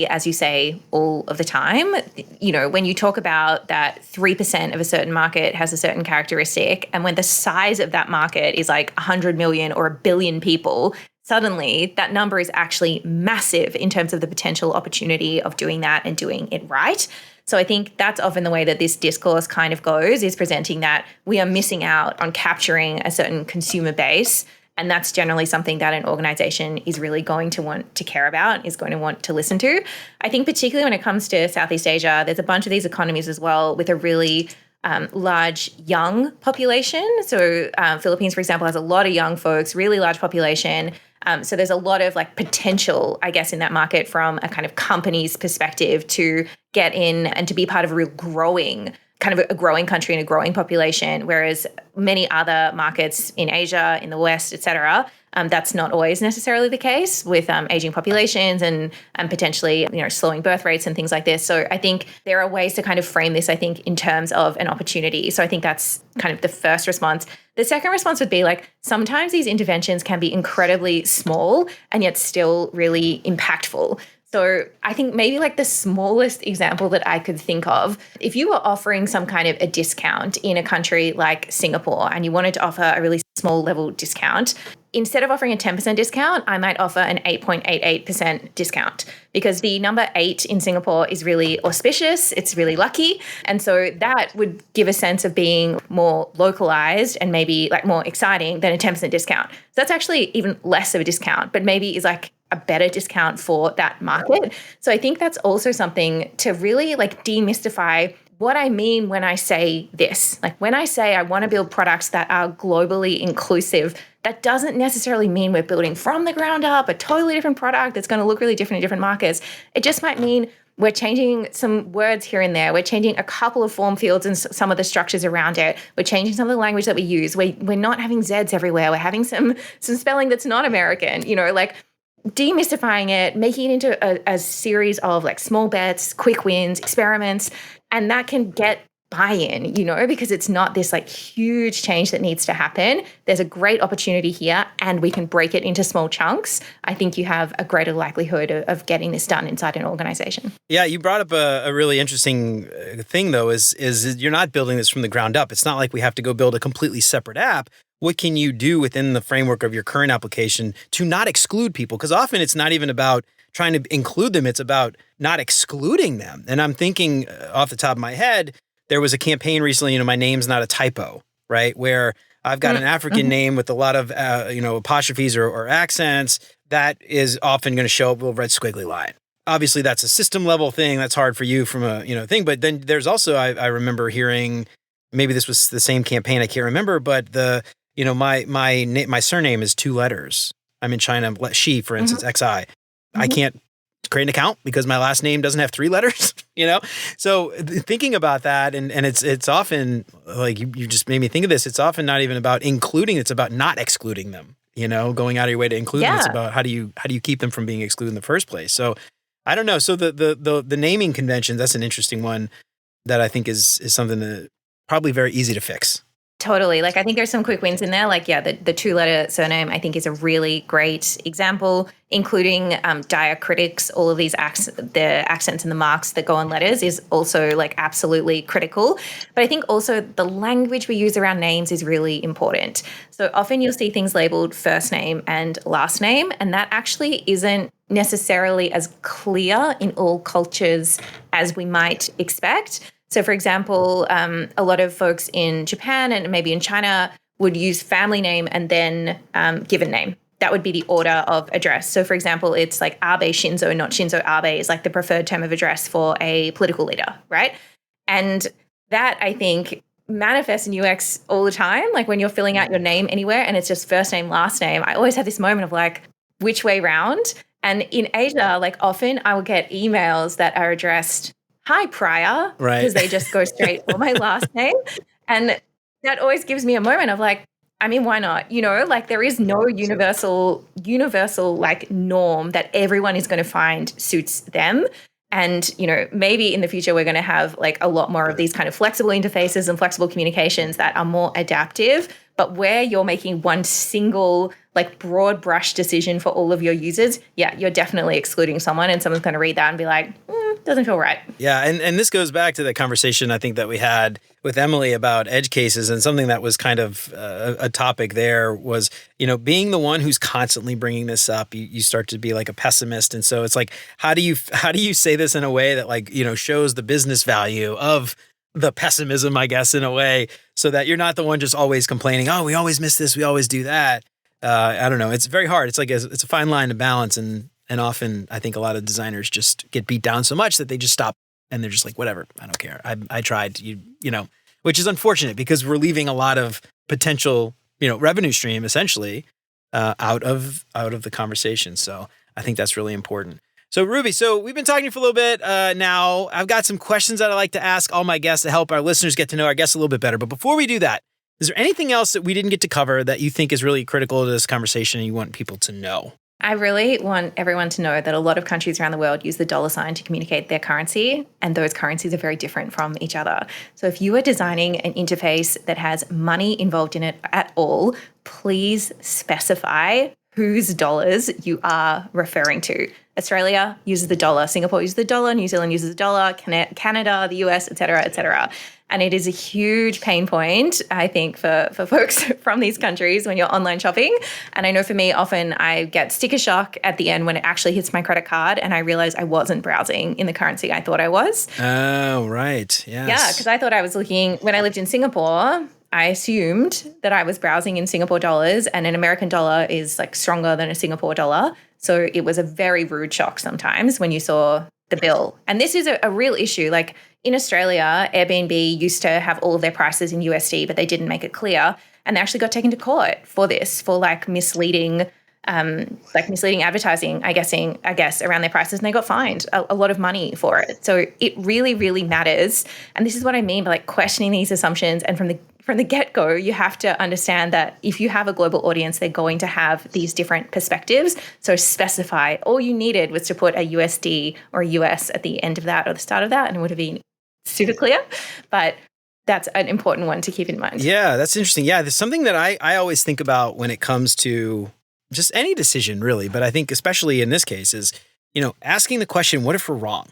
as you say, all of the time. When you talk about that 3% of a certain market has a certain characteristic, and when the size of that market is like 100 million or 1 billion people, suddenly that number is actually massive in terms of the potential opportunity of doing that and doing it right. So I think that's often the way that this discourse kind of goes, is presenting that we are missing out on capturing a certain consumer base. And that's generally something that an organization is really going to want to care about, is going to want to listen to. I think particularly when it comes to Southeast Asia, there's a bunch of these economies as well with a really large young population. So Philippines, for example, has a lot of young folks, really large population. So there's a lot of like potential, I guess, in that market from a kind of company's perspective to get in and to be part of a real growing, kind of a growing country and a growing population. Whereas many other markets in Asia, in the West, et cetera, that's not always necessarily the case with aging populations and potentially, slowing birth rates and things like this. So I think there are ways to kind of frame this, I think, in terms of an opportunity. So I think that's kind of the first response. The second response would be like, sometimes these interventions can be incredibly small and yet still really impactful. So I think maybe like the smallest example that I could think of, if you were offering some kind of a discount in a country like Singapore and you wanted to offer a really small level discount, instead of offering a 10% discount, I might offer an 8.88% discount because the number 8 in Singapore is really auspicious. It's really lucky. And so that would give a sense of being more localized and maybe like more exciting than a 10% discount. So that's actually even less of a discount, but maybe is like a better discount for that market. So I think that's also something to really like demystify what I mean when I say this. Like when I say I want to build products that are globally inclusive, that doesn't necessarily mean we're building from the ground up a totally different product that's going to look really different in different markets. It just might mean we're changing some words here and there. We're changing a couple of form fields and some of the structures around it. We're changing some of the language that we use. We're not having Zs everywhere. We're having some spelling that's not American, like demystifying it, making it into a series of like small bets, quick wins, experiments, and that can get buy-in, because it's not this like huge change that needs to happen. There's a great opportunity here and we can break it into small chunks. I think you have a greater likelihood of getting this done inside an organization. Yeah, you brought up a really interesting thing though, is you're not building this from the ground up. It's not like we have to go build a completely separate app. What can you do within the framework of your current application to not exclude people? Because often it's not even about trying to include them. It's about not excluding them. And I'm thinking off the top of my head, there was a campaign recently, my name's not a typo, right? Where I've got an African name with a lot of, apostrophes or accents that is often going to show up with a red squiggly line. Obviously, that's a system level thing. That's hard for you from a, thing. But then there's also, I remember hearing, maybe this was the same campaign, I can't remember, but my surname is 2 letters. I'm in China, Xi, for instance, XI. I can't create an account because my last name doesn't have 3 letters, So thinking about that, and it's often like you just made me think of this. It's often not even about including, it's about not excluding them, going out of your way to include them. It's about how do you keep them from being excluded in the first place. So I don't know. So the naming convention, that's an interesting one that I think is something that probably very easy to fix. Totally. Like I think there's some quick wins in there. Like, the 2-letter surname I think is a really great example, including diacritics, all of these the accents and the marks that go on letters is also like absolutely critical. But I think also the language we use around names is really important. So often you'll see things labeled first name and last name, and that actually isn't necessarily as clear in all cultures as we might expect. So, for example, a lot of folks in Japan and maybe in China would use family name and then given name. That would be the order of address. So, for example, it's like Abe Shinzo, not Shinzo Abe, is like the preferred term of address for a political leader, right? And that, I think, manifests in UX all the time. Like when you're filling out your name anywhere and it's just first name, last name, I always have this moment of like, which way round? And in Asia, like often I will get emails that are addressed Hi, Pryor, right? Because they just go straight for my last name. And that always gives me a moment of like, I mean, why not? Like there is no universal like norm that everyone is going to find suits them. And, maybe in the future, we're going to have like a lot more of these kind of flexible interfaces and flexible communications that are more adaptive. But where you're making one single like broad brush decision for all of your users, you're definitely excluding someone and someone's going to read that and be like, doesn't feel right. Yeah. And this goes back to the conversation I think that we had with Emily about edge cases, and something that was kind of a topic there was, being the one who's constantly bringing this up, you start to be like a pessimist. And so it's like, how do you say this in a way that like, shows the business value of the pessimism, I guess, in a way, so that you're not the one just always complaining, oh, we always miss this, we always do that. I don't know. It's very hard. It's like, it's a fine line to balance. And often I think a lot of designers just get beat down so much that they just stop and they're just like, whatever, I don't care. I tried, which is unfortunate because we're leaving a lot of potential, revenue stream essentially out of the conversation. So I think that's really important. So Ruby, we've been talking for a little bit now. I've got some questions that I like to ask all my guests to help our listeners get to know our guests a little bit better. But before we do that, is there anything else that we didn't get to cover that you think is really critical to this conversation and you want people to know? I really want everyone to know that a lot of countries around the world use the dollar sign to communicate their currency, and those currencies are very different from each other. So if you are designing an interface that has money involved in it at all, please specify whose dollars you are referring to. Australia uses the dollar, Singapore uses the dollar, New Zealand uses the dollar, Canada, the US, et cetera, et cetera. And it is a huge pain point, I think, for folks from these countries when you're online shopping. And I know for me, often I get sticker shock at the end when it actually hits my credit card and I realize I wasn't browsing in the currency I thought I was. Oh, right. Yes. Yeah, because I thought I was looking, when I lived in Singapore, I assumed that I was browsing in Singapore dollars, and an American dollar is like stronger than a Singapore dollar. So it was a very rude shock sometimes when you saw the bill. And this is a real issue. Like in Australia, Airbnb used to have all of their prices in USD, but they didn't make it clear. And they actually got taken to court for this, for like misleading advertising, I guess, around their prices. And they got fined a lot of money for it. So it really, really matters. And this is what I mean by like questioning these assumptions. And from the get-go, you have to understand that if you have a global audience, they're going to have these different perspectives. So specify. All you needed was to put a USD or a US at the end of that or the start of that, and it would have been super clear. But that's an important one to keep in mind. Yeah, that's interesting. Yeah, there's something that I always think about when it comes to just any decision, really. But I think especially in this case is, asking the question, what if we're wrong?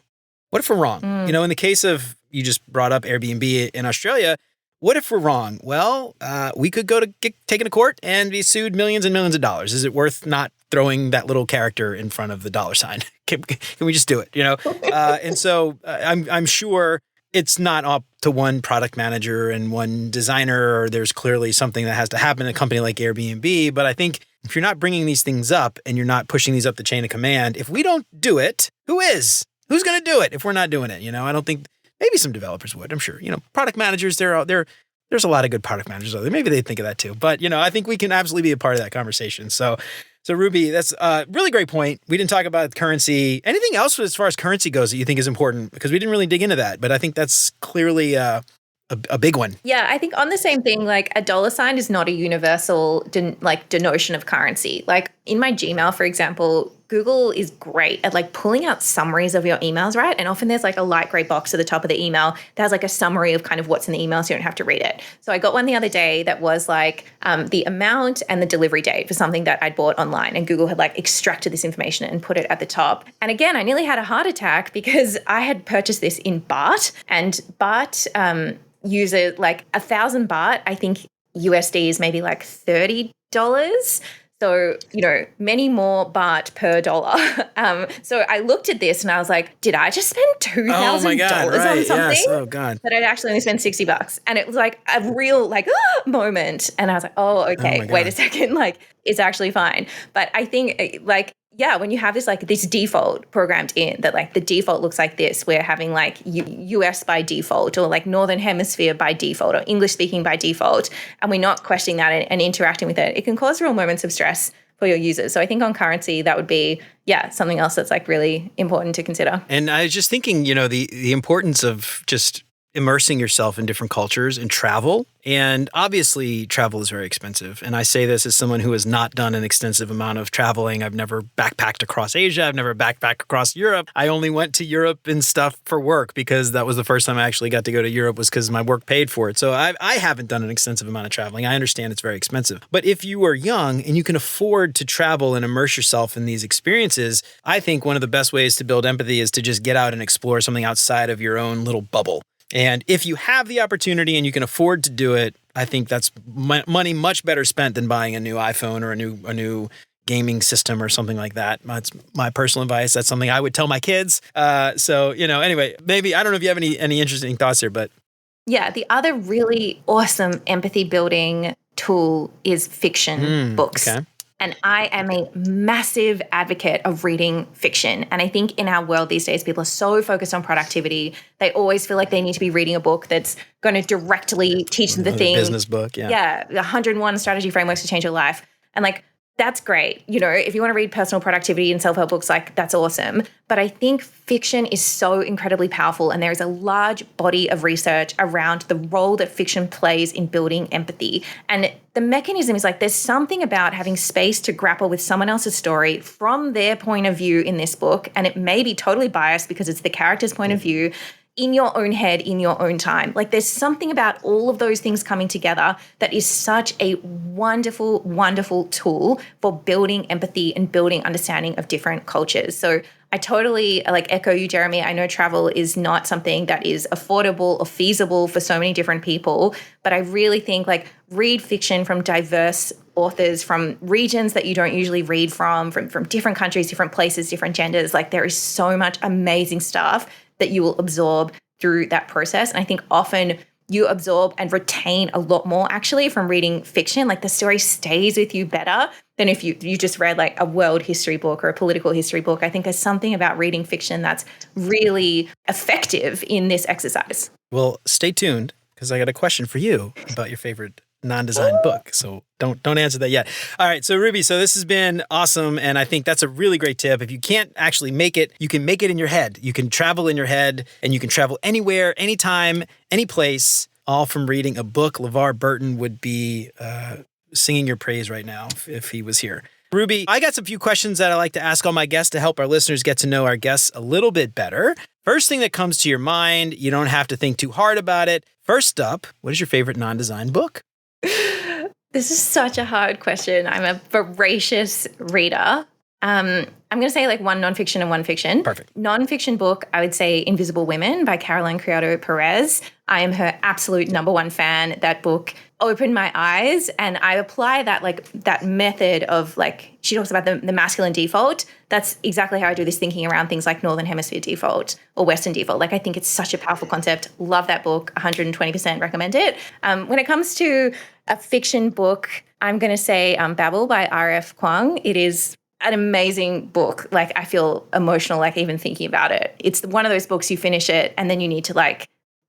What if we're wrong? In the case of, you just brought up Airbnb in Australia, what if we're wrong? Well, we could get taken to court and be sued millions and millions of dollars. Is it worth not throwing that little character in front of the dollar sign? Can we just do it? And so I'm sure it's not up to one product manager and one designer, or there's clearly something that has to happen in a company like Airbnb. But I think if you're not bringing these things up and you're not pushing these up the chain of command, if we don't do it, who is? Who's going to do it if we're not doing it? I don't think. Maybe some developers would, I'm sure. Product managers, there's a lot of good product managers out there. Maybe they think of that too. But, I think we can absolutely be a part of that conversation. So Ruby, that's a really great point. We didn't talk about currency. Anything else as far as currency goes that you think is important? Because we didn't really dig into that. But I think that's clearly a big one. Yeah, I think on the same thing, like a dollar sign is not a universal denotion of currency. Like in my Gmail, for example, Google is great at like pulling out summaries of your emails, right? And often there's like a light gray box at the top of the email that has like a summary of kind of what's in the email so you don't have to read it. So I got one the other day that was like the amount and the delivery date for something that I'd bought online, and Google had like extracted this information and put it at the top. And again, I nearly had a heart attack because I had purchased this in baht, and baht uses like 1,000 baht, I think USD is maybe like $30. So, many more baht per dollar. So I looked at this and I was like, did I just spend $2,000 on something? Yes. Oh God. But I'd actually only spent $60. And it was like a real moment. And I was like, oh, okay, wait a second. Like, it's actually fine. But I think when you have this default programmed in, that like the default looks like this, we're having like US by default, or like Northern Hemisphere by default, or English speaking by default, and we're not questioning that and interacting with it, it can cause real moments of stress for your users. So I think on currency, that would be, something else that's like really important to consider. And I was just thinking, the importance of just immersing yourself in different cultures and travel. And obviously travel is very expensive. And I say this as someone who has not done an extensive amount of traveling. I've never backpacked across Asia. I've never backpacked across Europe. I only went to Europe and stuff for work, because that was the first time I actually got to go to Europe, was because my work paid for it. So I haven't done an extensive amount of traveling. I understand it's very expensive. But if you are young and you can afford to travel and immerse yourself in these experiences, I think one of the best ways to build empathy is to just get out and explore something outside of your own little bubble. And if you have the opportunity and you can afford to do it, I think that's money much better spent than buying a new iPhone or a new gaming system or something like that. That's my personal advice. That's something I would tell my kids. Anyway, maybe, I don't know if you have any interesting thoughts here, but. Yeah, the other really awesome empathy building tool is fiction books. Okay. And I am a massive advocate of reading fiction. And I think in our world these days, people are so focused on productivity. They always feel like they need to be reading a book that's going to directly teach them the thing. Business book, yeah. Yeah, 101 strategy frameworks to change your life. And like, that's great. If you want to read personal productivity and self-help books, like that's awesome. But I think fiction is so incredibly powerful, and there is a large body of research around the role that fiction plays in building empathy. And the mechanism is like, there's something about having space to grapple with someone else's story from their point of view in this book. And it may be totally biased because it's the character's point of view. in your own head, in your own time. Like there's something about all of those things coming together that is such a wonderful, wonderful tool for building empathy and building understanding of different cultures. So I totally echo you, Jeremy. I know travel is not something that is affordable or feasible for so many different people, but I really think read fiction from diverse authors from regions that you don't usually read from different countries, different places, different genders. There is so much amazing stuff that you will absorb through that process. And I think often you absorb and retain a lot more actually from reading fiction. The story stays with you better than if you just read a world history book or a political history book. I think there's something about reading fiction that's really effective in this exercise. Well, stay tuned because I got a question for you about your favorite non-design book. So don't answer that yet. All right. So Ruby, this has been awesome. And I think that's a really great tip. If you can't actually make it, you can make it in your head. You can travel in your head and you can travel anywhere, anytime, any place, all from reading a book. LeVar Burton would be singing your praise right now if he was here. Ruby, I got some few questions that I like to ask all my guests to help our listeners get to know our guests a little bit better. First thing that comes to your mind, you don't have to think too hard about it. First up, what is your favorite non-design book? This is such a hard question. I'm a voracious reader. I'm going to say one nonfiction and one fiction. Perfect. Nonfiction book, I would say Invisible Women by Caroline Criado Perez. I am her absolute number one fan. That book opened my eyes, and I apply that that method of she talks about the masculine default. That's exactly how I do this thinking around things like Northern Hemisphere default or Western default. I think it's such a powerful concept. Love that book. 120% recommend it. When it comes to a fiction book, I'm going to say Babel by R.F. Kuang. It is an amazing book. I feel emotional, even thinking about it. It's one of those books you finish it and then you need to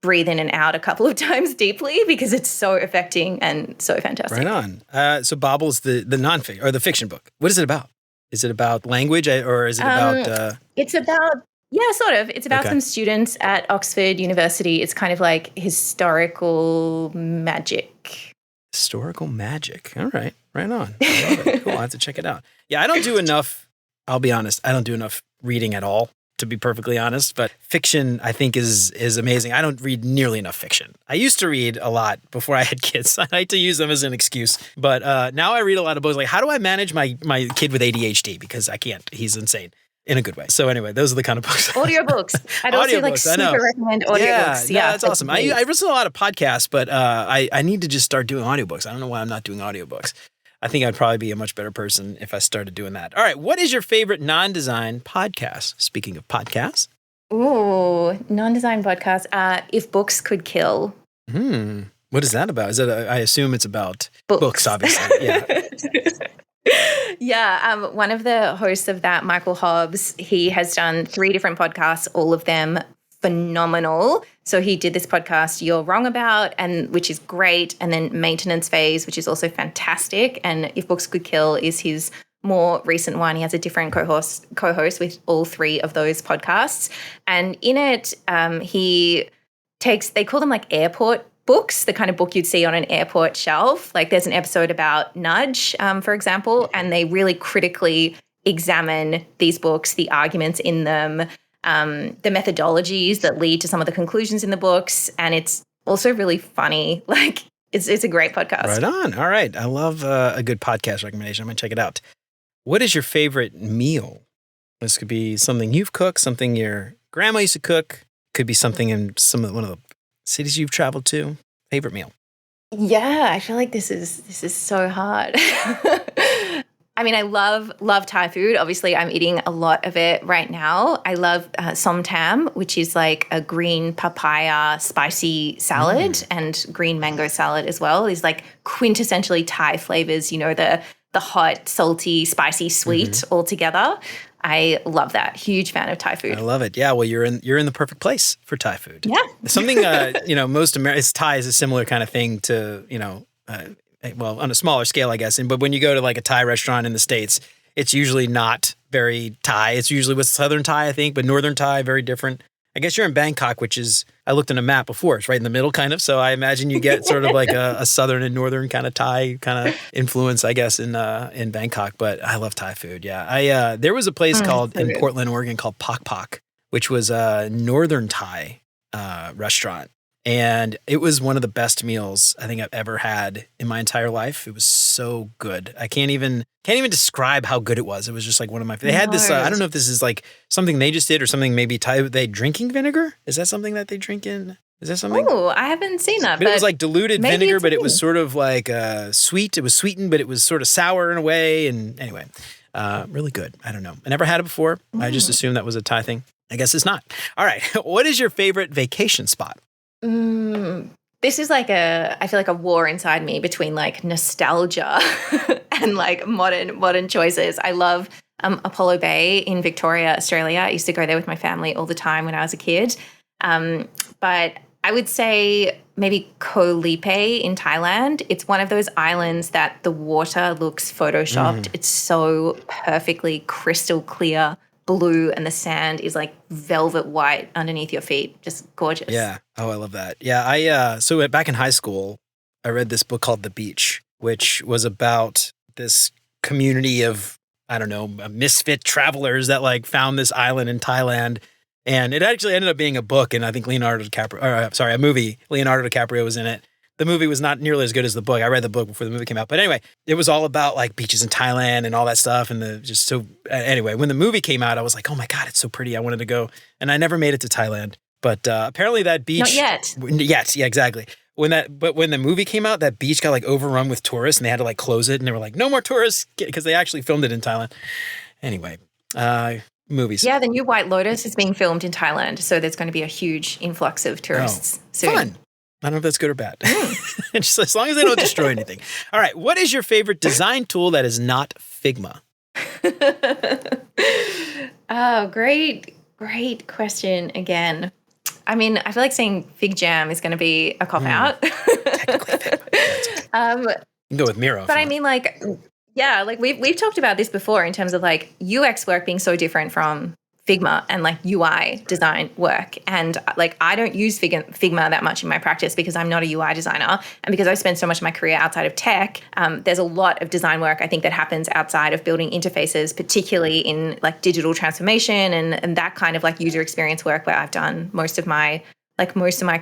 breathe in and out a couple of times deeply because it's so affecting and so fantastic. Right on. So Babel's the non-fiction or the fiction book. What is it about? Is it about language or is it about? It's about, yeah, sort of. It's about some students at Oxford University. It's kind of historical magic. Historical magic. All right. Right on. I love it. Cool. I'll have to check it out. Yeah, I don't do enough. I'll be honest. I don't do enough reading at all, to be perfectly honest. But fiction, I think, is amazing. I don't read nearly enough fiction. I used to read a lot before I had kids. I like to use them as an excuse. But now I read a lot of books. How do I manage my kid with ADHD? Because I can't. He's insane. In a good way. So anyway, those are the kind of books. Audiobooks. I'd also super recommend audiobooks. Yeah, that's awesome. I listen to a lot of podcasts, but I need to just start doing audiobooks. I don't know why I'm not doing audiobooks. I think I'd probably be a much better person if I started doing that. All right. What is your favorite non-design podcast? Speaking of podcasts. Ooh, non-design podcast. If Books Could Kill. What is that about? Is it? I assume it's about books obviously. Yeah. Yeah. One of the hosts of that, Michael Hobbs, he has done 3 different podcasts, all of them phenomenal. So he did this podcast, You're Wrong About, and which is great. And then Maintenance Phase, which is also fantastic. And If Books Could Kill is his more recent one. He has a different co-host with all 3 of those podcasts. And in it, they call them airport books, the kind of book you'd see on an airport shelf. There's an episode about Nudge, for example, and they really critically examine these books, the arguments in them, the methodologies that lead to some of the conclusions in the books. And it's also really funny. It's a great podcast. Right on. All right. I love a good podcast recommendation. I'm going to check it out. What is your favorite meal? This could be something you've cooked, something your grandma used to cook. Could be something in one of the cities you've traveled to. Favorite meal? Yeah, I feel like this is so hard. I mean, I love Thai food. Obviously, I'm eating a lot of it right now. I love som tam, which is a green papaya spicy salad and green mango salad as well. These quintessentially Thai flavors, the hot, salty, spicy, sweet all together. I love that. Huge fan of Thai food. I love it. Yeah, well, you're in the perfect place for Thai food. Yeah. Something most Thai is a similar kind of thing to well, on a smaller scale, I guess. But when you go to a Thai restaurant in the States, it's usually not very Thai. It's usually with Southern Thai, I think, but Northern Thai, very different. I guess you're in Bangkok, which is, I looked on a map before, it's right in the middle kind of. So I imagine you get sort of a Southern and Northern kind of Thai kind of influence, I guess, in Bangkok. But I love Thai food. Yeah. There was a place in Portland, Oregon called Pak Pak, which was Northern Thai. restaurant. And it was one of the best meals I think I've ever had in my entire life. It was so good. I can't even describe how good it was. It was just like one of my. They had this. I don't know if this is like something they just did or something maybe they drinking vinegar. Is that something that they drink in? Is that something? Oh, I haven't seen that. But it was like diluted vinegar, but it was sort of like sweet. It was sweetened, but it was sort of sour in a way. And anyway, really good. I don't know. I never had it before. I just assumed that was a Thai thing. I guess it's not. All right. What is your favorite vacation spot? This is like I feel like a war inside me between like nostalgia and like modern choices. I love Apollo Bay in Victoria, Australia. I used to go there with my family all the time when I was a kid. But I would say maybe Koh Lipe in Thailand. It's one of those islands that the water looks photoshopped. It's so perfectly crystal clear blue and the sand is like velvet white underneath your feet. Just gorgeous. Yeah. Oh, I love that. Yeah. So back in high school, I read this book called The Beach, which was about this community of, I don't know, misfit travelers that like found this island in Thailand. And it actually ended up being a book. And I think a movie. Leonardo DiCaprio was in it. The movie was not nearly as good as the book. I read the book before the movie came out. But anyway, it was all about like beaches in Thailand and all that stuff. And anyway, when the movie came out, I was like, oh my God, it's so pretty. I wanted to go. And I never made it to Thailand. But apparently that beach. Not yet. Yes, yeah, exactly. But when the movie came out, that beach got like overrun with tourists and they had to like close it. And they were like, no more tourists, because they actually filmed it in Thailand. Anyway, movies. Yeah, the new White Lotus is being filmed in Thailand. So there's going to be a huge influx of tourists soon. Fun. I don't know if that's good or bad. Just as long as they don't destroy anything. All right. What is your favorite design tool that is not Figma? Oh, great question again. I mean, I feel like saying Fig Jam is going to be a cop-out. Technically Figma. You can go with Miro. But I mean, like, yeah, like we've talked about this before in terms of like UX work being so different from Figma and like UI design work. And like, I don't use Figma that much in my practice because I'm not a UI designer. And because I spend so much of my career outside of tech, there's a lot of design work I think that happens outside of building interfaces, particularly in like digital transformation and that kind of like user experience work where I've done most of my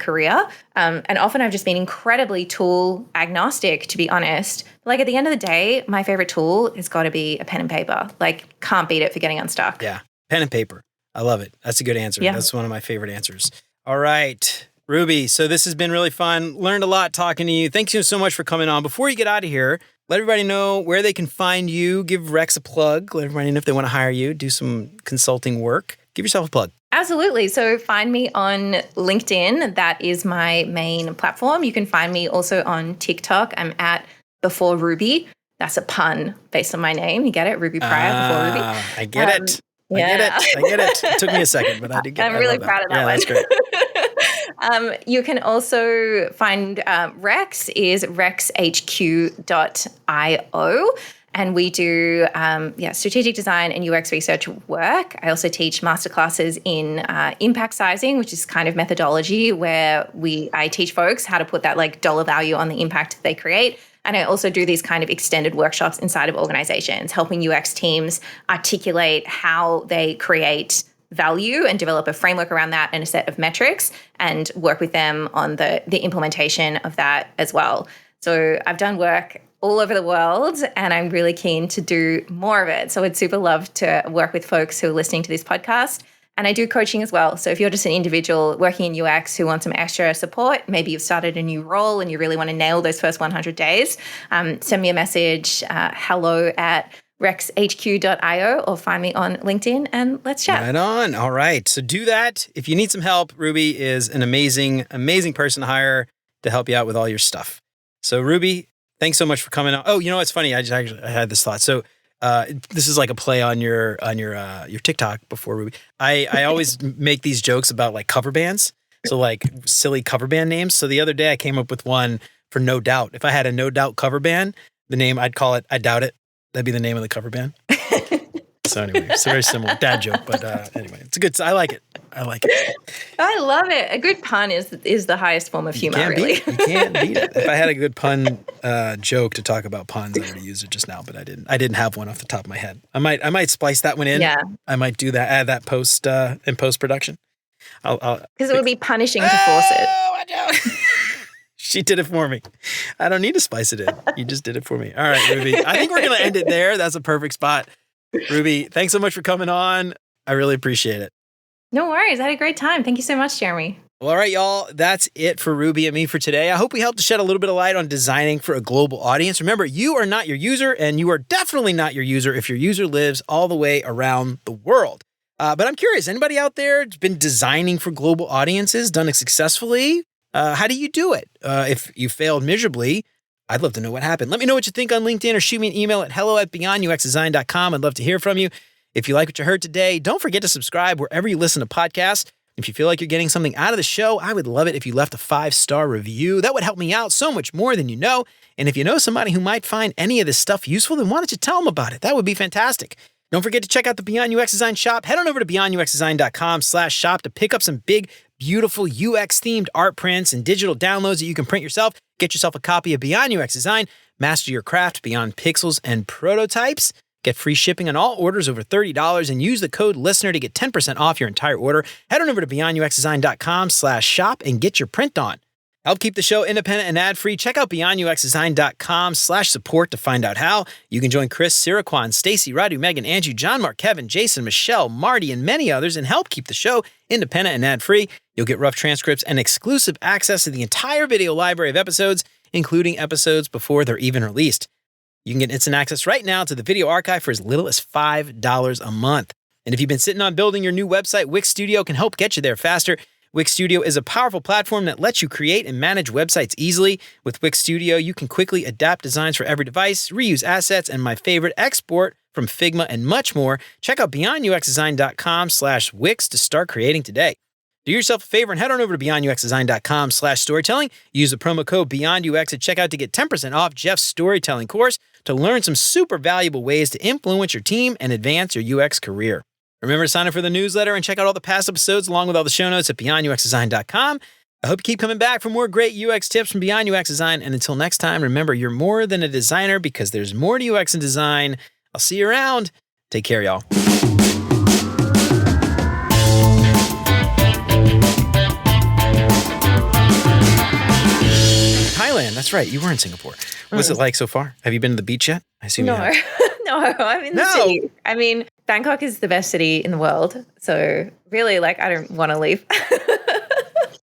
career. And often I've just been incredibly tool agnostic, to be honest. Like at the end of the day, my favorite tool has got to be a pen and paper. Like can't beat it for getting unstuck. Yeah. Pen and paper. I love it. That's a good answer. Yeah. That's one of my favorite answers. All right, Ruby. So this has been really fun. Learned a lot talking to you. Thank you so much for coming on. Before you get out of here, let everybody know where they can find you. Give Rex a plug. Let everybody know if they want to hire you, do some consulting work. Give yourself a plug. Absolutely. So find me on LinkedIn. That is my main platform. You can find me also on TikTok. I'm at Before Ruby. That's a pun based on my name. You get it? Ruby Pryor, Before Ruby. I get it. Yeah. I get it. It took me a secon, but I did get it. I'm really proud of that one. That's great. You can also find Rex is rexhq.io. And we do strategic design and UX research work. I also teach masterclasses in impact sizing, which is kind of methodology where I teach folks how to put that like dollar value on the impact they create. And I also do these kind of extended workshops inside of organizations, helping UX teams articulate how they create value and develop a framework around that and a set of metrics and work with them on the implementation of that as well. So I've done work all over the world and I'm really keen to do more of it. So I'd super love to work with folks who are listening to this podcast. And I do coaching as well. So if you're just an individual working in UX who wants some extra support, maybe you've started a new role and you really want to nail those first 100 days, send me a message, hello@rexhq.io or find me on LinkedIn and let's chat. Right on. All right. So do that. If you need some help, Ruby is an amazing, amazing person to hire to help you out with all your stuff. So Ruby, thanks so much for coming on. Oh, you know what's funny? I had this thought. So this is like a play on your TikTok before Ruby. I always make these jokes about like cover bands. So like silly cover band names. So the other day I came up with one for No Doubt. If I had a No Doubt cover band, the name I'd call it I Doubt It. That'd be the name of the cover band. So anyway, it's a very similar dad joke, but anyway, it's a good. I like it. I love it. A good pun is the highest form of humor. Really, you can't beat it. If I had a good pun joke to talk about puns, I would have used it just now, but I didn't. I didn't have one off the top of my head. I might splice that one in. Yeah. I might do that. Add that in post production. Because it would be punishing to force it. Watch out. She did it for me. I don't need to spice it in. You just did it for me. All right, Ruby. I think we're going to end it there. That's a perfect spot. Ruby, thanks so much for coming on. I really appreciate it. No worries. I had a great time. Thank you so much, Jeremy. Well, all right, y'all. That's it for Ruby and me for today. I hope we helped to shed a little bit of light on designing for a global audience. Remember, you are not your user, and you are definitely not your user if your user lives all the way around the world. But I'm curious, anybody out there been designing for global audiences, done it successfully? How do you do it? If you failed miserably, I'd love to know what happened. Let me know what you think on LinkedIn or shoot me an email at hello@beyonduxdesign.com. I'd love to hear from you. If you like what you heard today, don't forget to subscribe wherever you listen to podcasts. If you feel like you're getting something out of the show, I would love it if you left a 5-star review. That would help me out so much more than you know. And if you know somebody who might find any of this stuff useful, then why don't you tell them about it? That would be fantastic. Don't forget to check out the Beyond UX Design shop. Head on over to beyonduxdesign.com/shop to pick up some big, beautiful UX-themed art prints and digital downloads that you can print yourself. Get yourself a copy of Beyond UX Design. Master your craft beyond pixels and prototypes. Get free shipping on all orders over $30 and use the code LISTENER to get 10% off your entire order. Head on over to beyonduxdesign.com/shop and get your print on. Help keep the show independent and ad-free. Check out beyonduxdesign.com/support to find out how. You can join Chris, Siraquan, Stacy, Radu, Megan, Andrew, John, Mark, Kevin, Jason, Michelle, Marty, and many others and help keep the show independent and ad-free. You'll get rough transcripts and exclusive access to the entire video library of episodes, including episodes before they're even released. You can get instant access right now to the video archive for as little as $5 a month. And if you've been sitting on building your new website, Wix Studio can help get you there faster. Wix Studio is a powerful platform that lets you create and manage websites easily. With Wix Studio, you can quickly adapt designs for every device, reuse assets, and my favorite, export from Figma and much more. Check out beyonduxdesign.com/Wix to start creating today. Do yourself a favor and head on over to beyonduxdesign.com/storytelling. Use the promo code BeyondUX at checkout to get 10% off Jeff's storytelling course to learn some super valuable ways to influence your team and advance your UX career. Remember to sign up for the newsletter and check out all the past episodes along with all the show notes at beyonduxdesign.com. I hope you keep coming back for more great UX tips from Beyond UX Design. And until next time, remember, you're more than a designer because there's more to UX and design. I'll see you around. Take care, y'all. Thailand, that's right. You were in Singapore. What's it like so far? Have you been to the beach yet? I assume you have. No, I'm in the city. I mean, Bangkok is the best city in the world. So really, I don't want to leave.